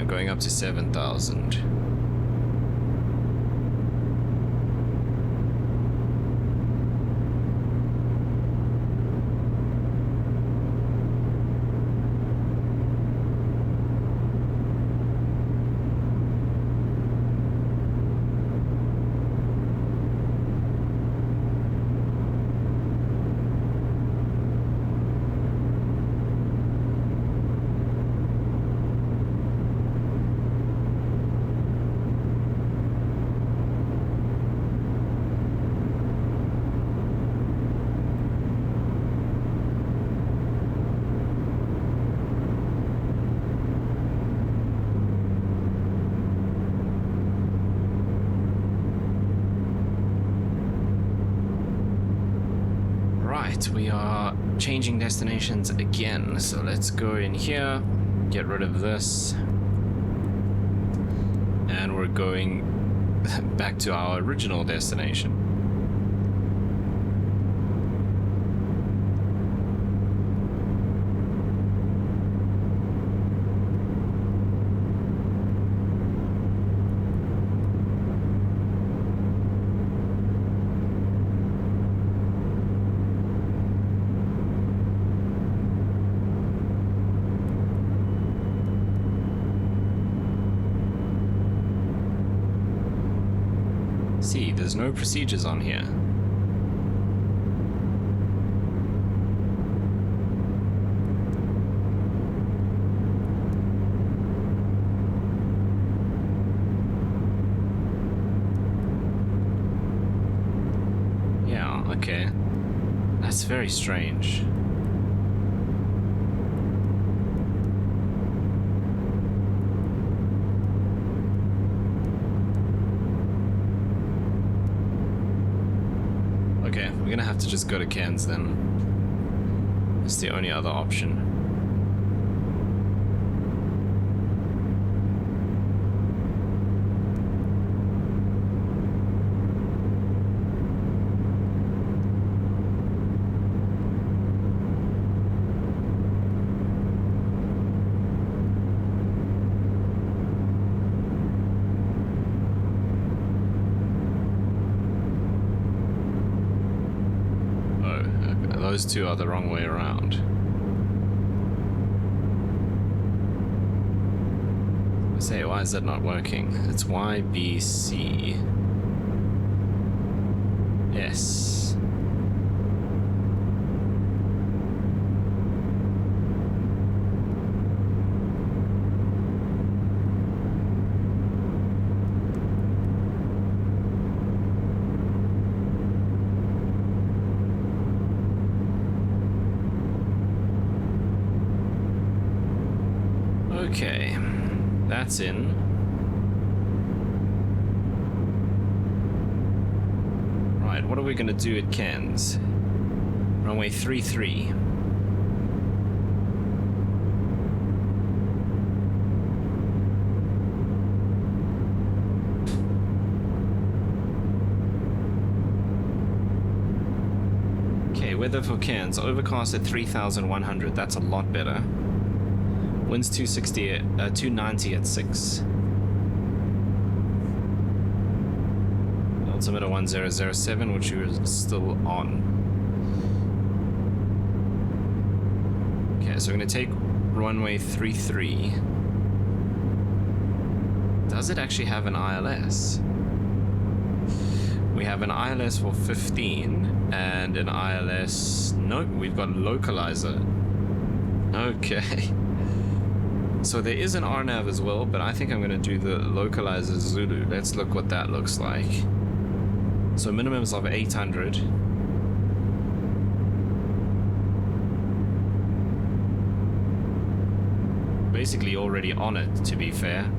Going up to 7,000. We are changing destinations again, so let's go in here, get rid of this, and we're going back to our original destination. See, there's no procedures on here. Yeah, okay. That's very strange. Okay, we're gonna have to just go to Cairns then. It's the only other option. Those two are the wrong way around. I say, why is that not working? It's YBCS. Okay, that's in. Right, what are we gonna do at Cairns? Runway 33. Okay, weather for Cairns. Overcast at 3,100. That's a lot better. Winds 290 at 6. Altimeter 1007, which we are still on. Okay, so we're going to take runway 33. Does it actually have an ILS? We have an ILS for 15 and an ILS... Nope, we've got a localizer. Okay. So there is an RNAV as well, but I think I'm going to do the localizer Zulu. Let's look what that looks like. So minimums of 800. Basically already on it, to be fair.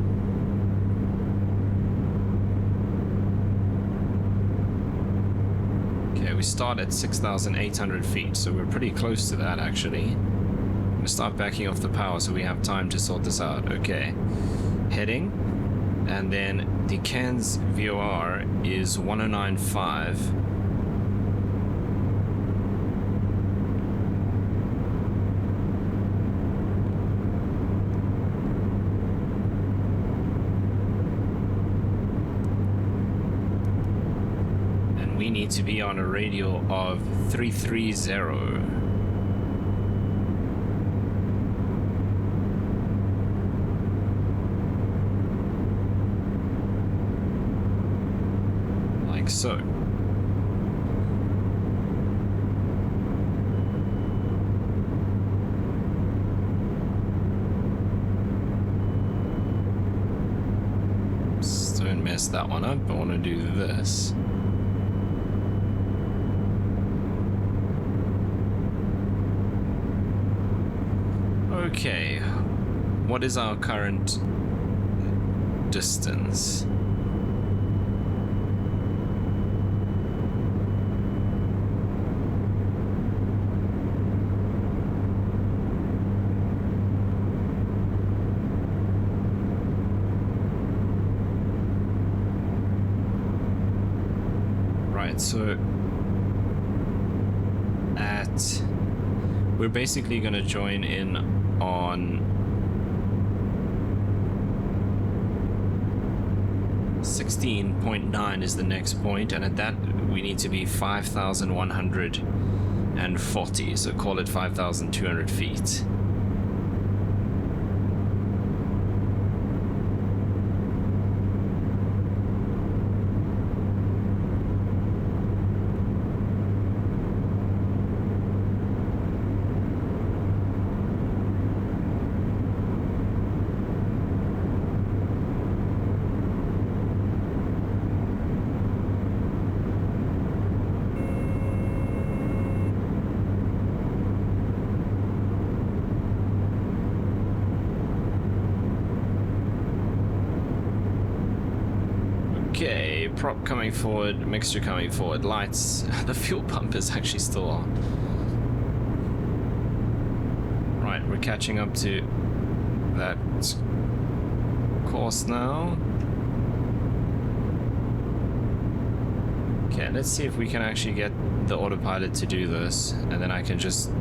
Okay, we start at 6,800 feet, so we're pretty close to that actually. Start backing off the power so we have time to sort this out. Okay, heading, and then the Cairns VOR is 1095. And we need to be on a radial of 330. So just don't mess that one up. I want to do this. Okay, what is our current distance? So we're basically going to join in on 16.9 is the next point, and at that we need to be 5,140, so call it 5,200 feet. prop coming forward, mixture coming forward, lights. The fuel pump is actually still on. Right, we're catching up to that course now. Okay, let's see if we can actually get the autopilot to do this, and then I can just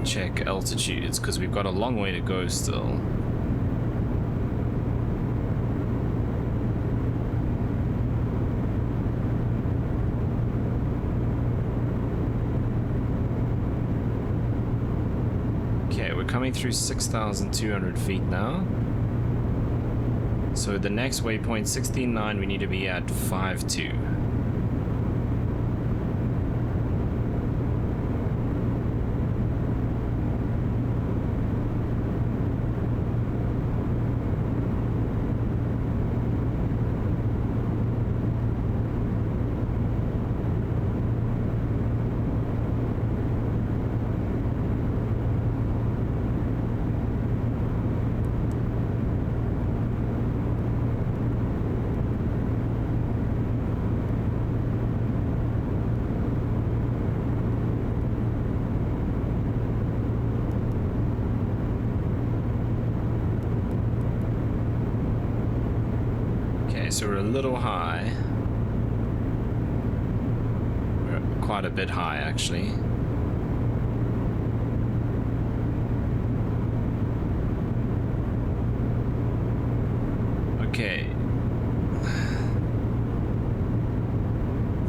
check altitudes, because we've got a long way to go still. Okay, we're coming through 6,200 feet now. So the next waypoint, 16.9, we need to be at 5.2. So we're a little high. We're quite a bit high, actually. Okay.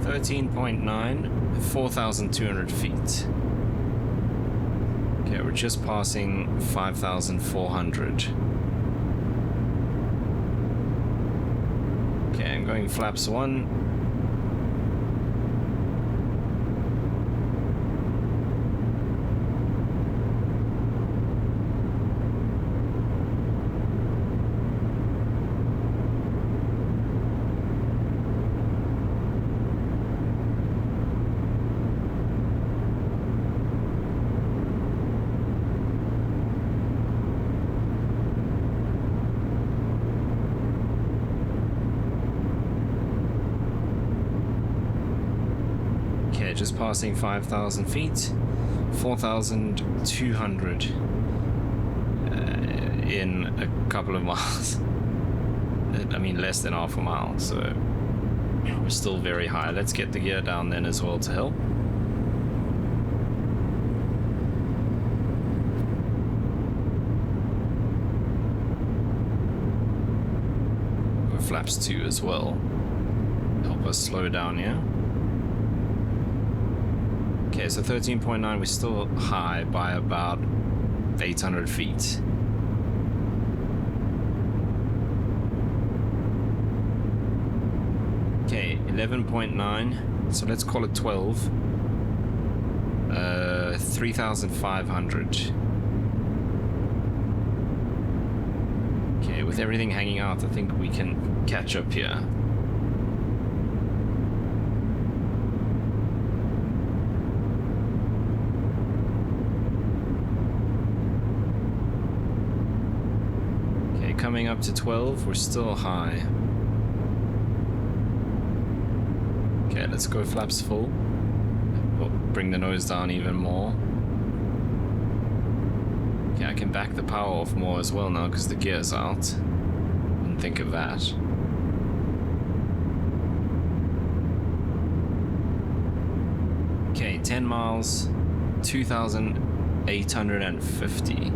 13.9, 4,200 feet. Okay, we're just passing 5,400. Going flaps 1. Just passing 5,000 feet, 4,200 in a couple of miles. I mean, less than half a mile, so we're still very high. Let's get the gear down then as well to help. Go flaps 2 as well. Help us slow down here. Okay, so 13.9, we're still high by about 800 feet. Okay, 11.9, so let's call it 12. 3,500. Okay, with everything hanging out, I think we can catch up here. Coming up to 12, we're still high. Okay, let's go flaps full. We'll bring the nose down even more. Okay, I can back the power off more as well now because the gear's out. Didn't think of that. Okay, 10 miles, 2,850.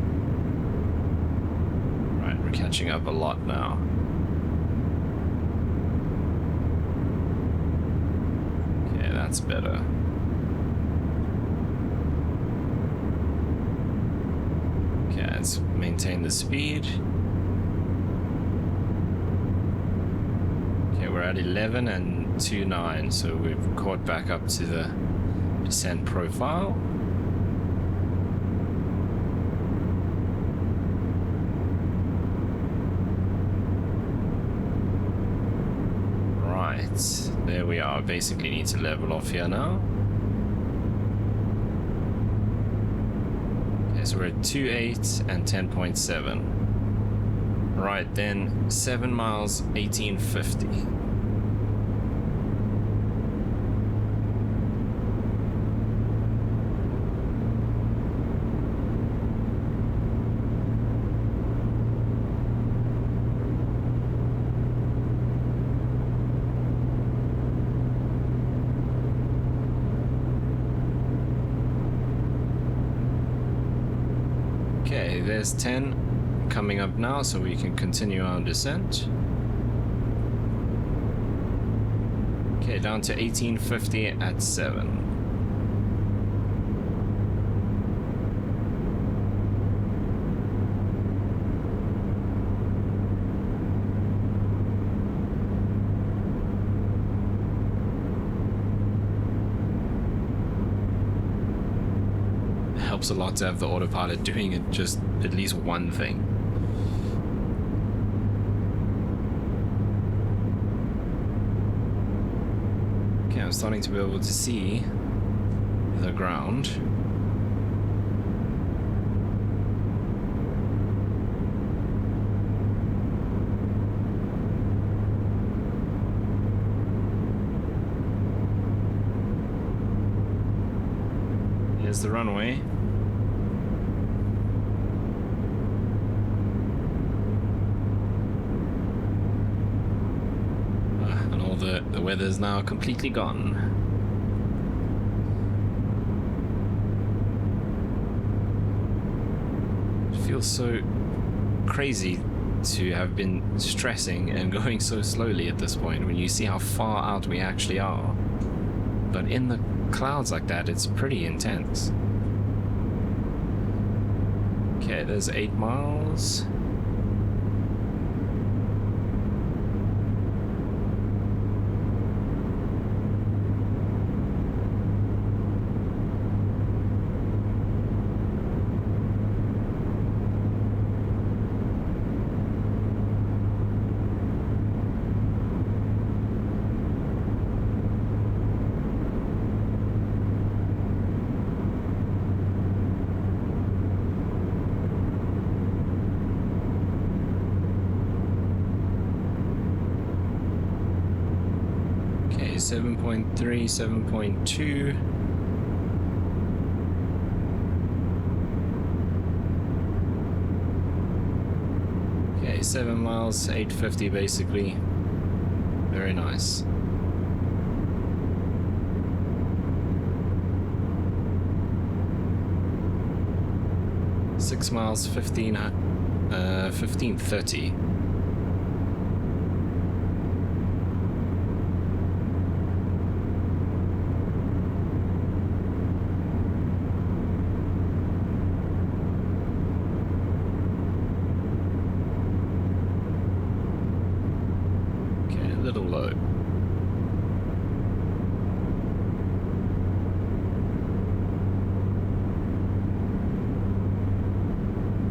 We're catching up a lot now. Okay, that's better. Okay, let's maintain the speed. Okay, we're at 11 and 2.9, so we've caught back up to the descent profile. There we are. Basically need to level off here now. Okay, so we're at 2.8 and 10.7. Right, then 7 miles, 1850. Okay, there's 10 coming up now, so we can continue our descent. Okay, down to 1850 at 7. Helps a lot to have the autopilot doing it just at least one thing. Okay, I'm starting to be able to see the ground. Here's the runway. The weather's now completely gone. It feels so crazy to have been stressing and going so slowly at this point when you see how far out we actually are. But in the clouds like that, it's pretty intense. Okay, there's 8 miles. Okay, 7.3, 7.2. Okay, 7 miles, 850 basically. Very nice. Six miles, 1530. Little low.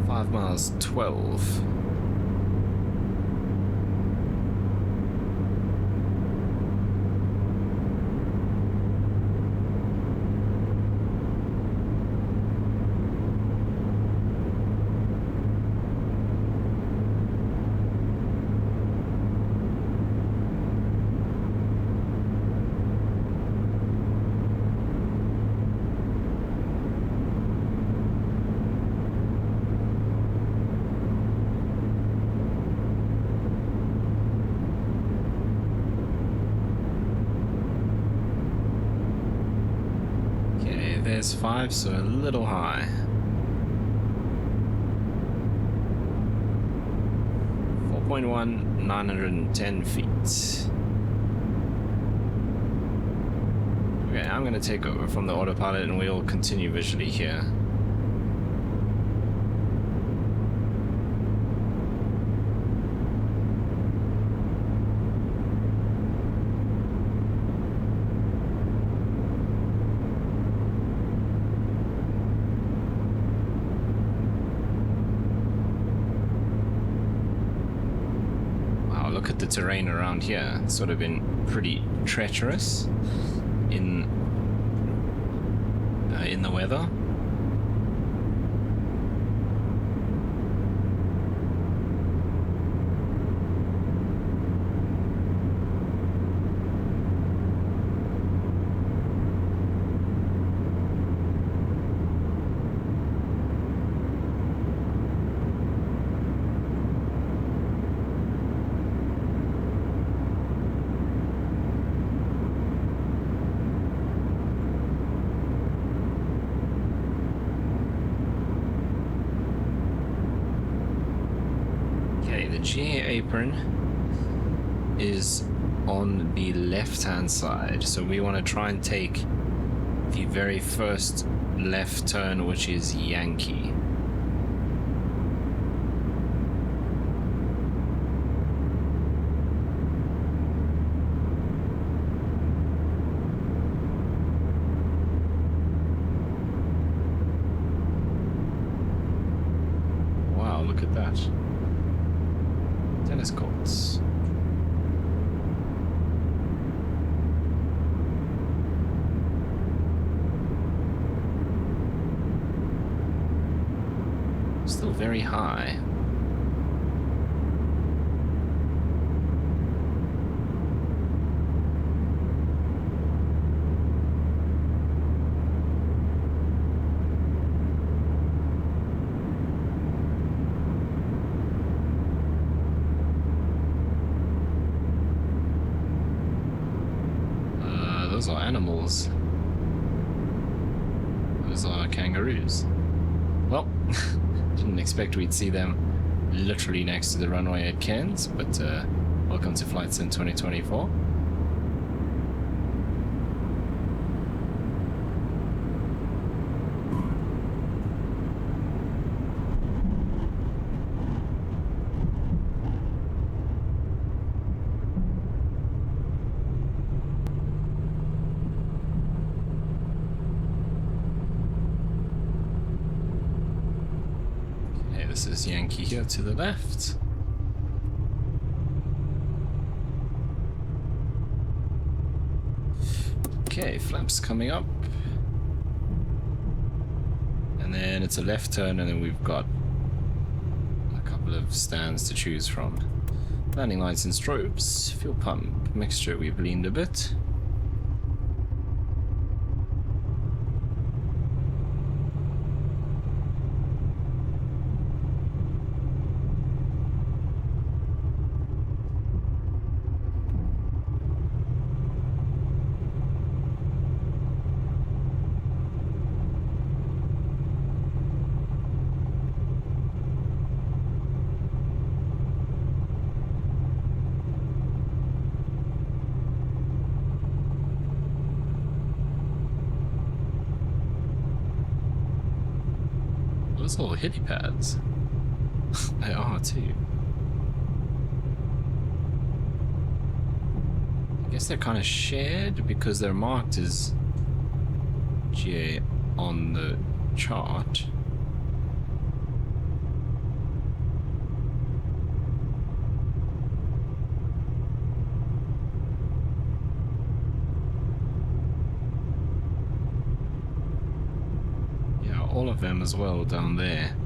Five miles, 12. There's 5, so a little high. 4.1, 910 feet. Okay, I'm gonna take over from the autopilot and we'll continue visually here. Look at the terrain around here. It's sort of been pretty treacherous in the weather. GA apron is on the left-hand side, so we want to try and take the very first left turn, which is Yankee. Wow, look at that. Tennis courts. Still very high. Those are animals. Those are kangaroos. Well, didn't expect we'd see them literally next to the runway at Cairns, but welcome to Flight Sim 2024. This is Yankee here to the left. Okay, flaps coming up. And then it's a left turn, and then we've got a couple of stands to choose from. Landing lights and strobes, fuel pump, mixture, we've leaned a bit. Those little helipads. They are too. I guess they're kind of shared because they're marked as GA on the chart. All of them as well down there.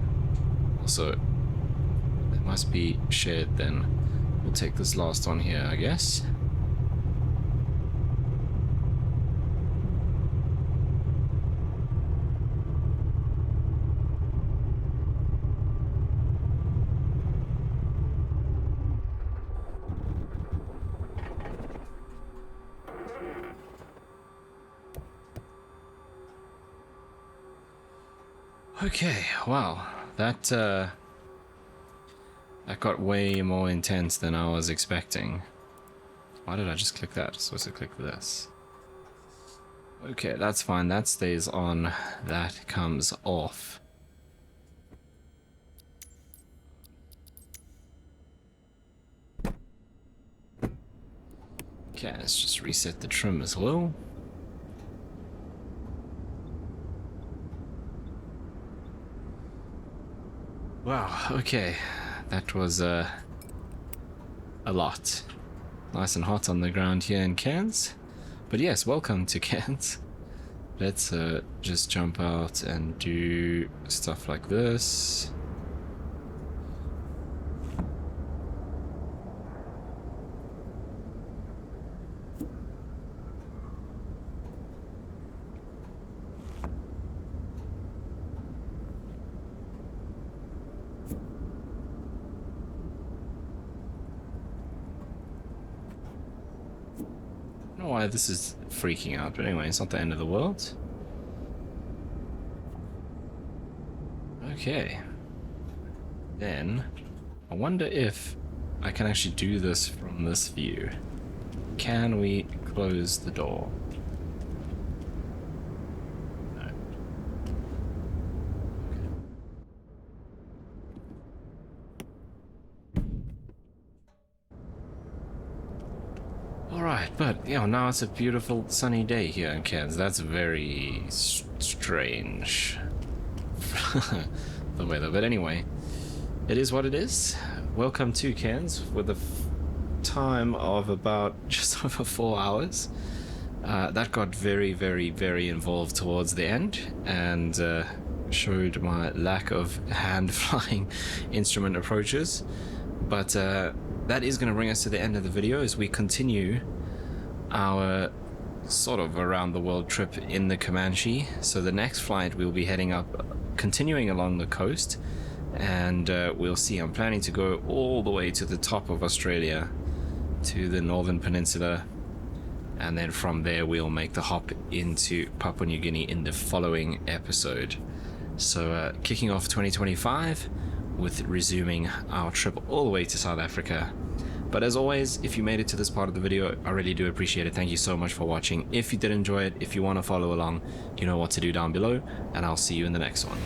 Also, it must be shared then. We'll take this last one here, I guess. Okay, wow, that got way more intense than I was expecting. Why did I just click that? I'm supposed to click this. Okay, that's fine, that stays on, that comes off. Okay, let's just reset the trim as well. Wow, okay, that was a lot. Nice and hot on the ground here in Cairns. But yes, welcome to Cairns. Let's just jump out and do stuff like this. I don't know why this is freaking out, but anyway, it's not the end of the world. Okay. Then, I wonder if I can actually do this from this view. Can we close the door? No. Alright, but you know, now it's a beautiful sunny day here in Cairns. That's very strange. The weather, but anyway, it is what it is. Welcome to Cairns with a time of about just over 4 hours. That got very involved towards the end and showed my lack of hand flying instrument approaches, but that is going to bring us to the end of the video as we continue our sort of around the world trip in the Comanche. So the next flight we'll be heading up, continuing along the coast, and we'll see. I'm planning to go all the way to the top of Australia, to the northern peninsula, and then from there we'll make the hop into Papua New Guinea in the following episode. So kicking off 2025 with resuming our trip all the way to South Africa. But as always, if you made it to this part of the video, I really do appreciate it. Thank you so much for watching. If you did enjoy it, if you want to follow along, you know what to do down below, and I'll see you in the next one.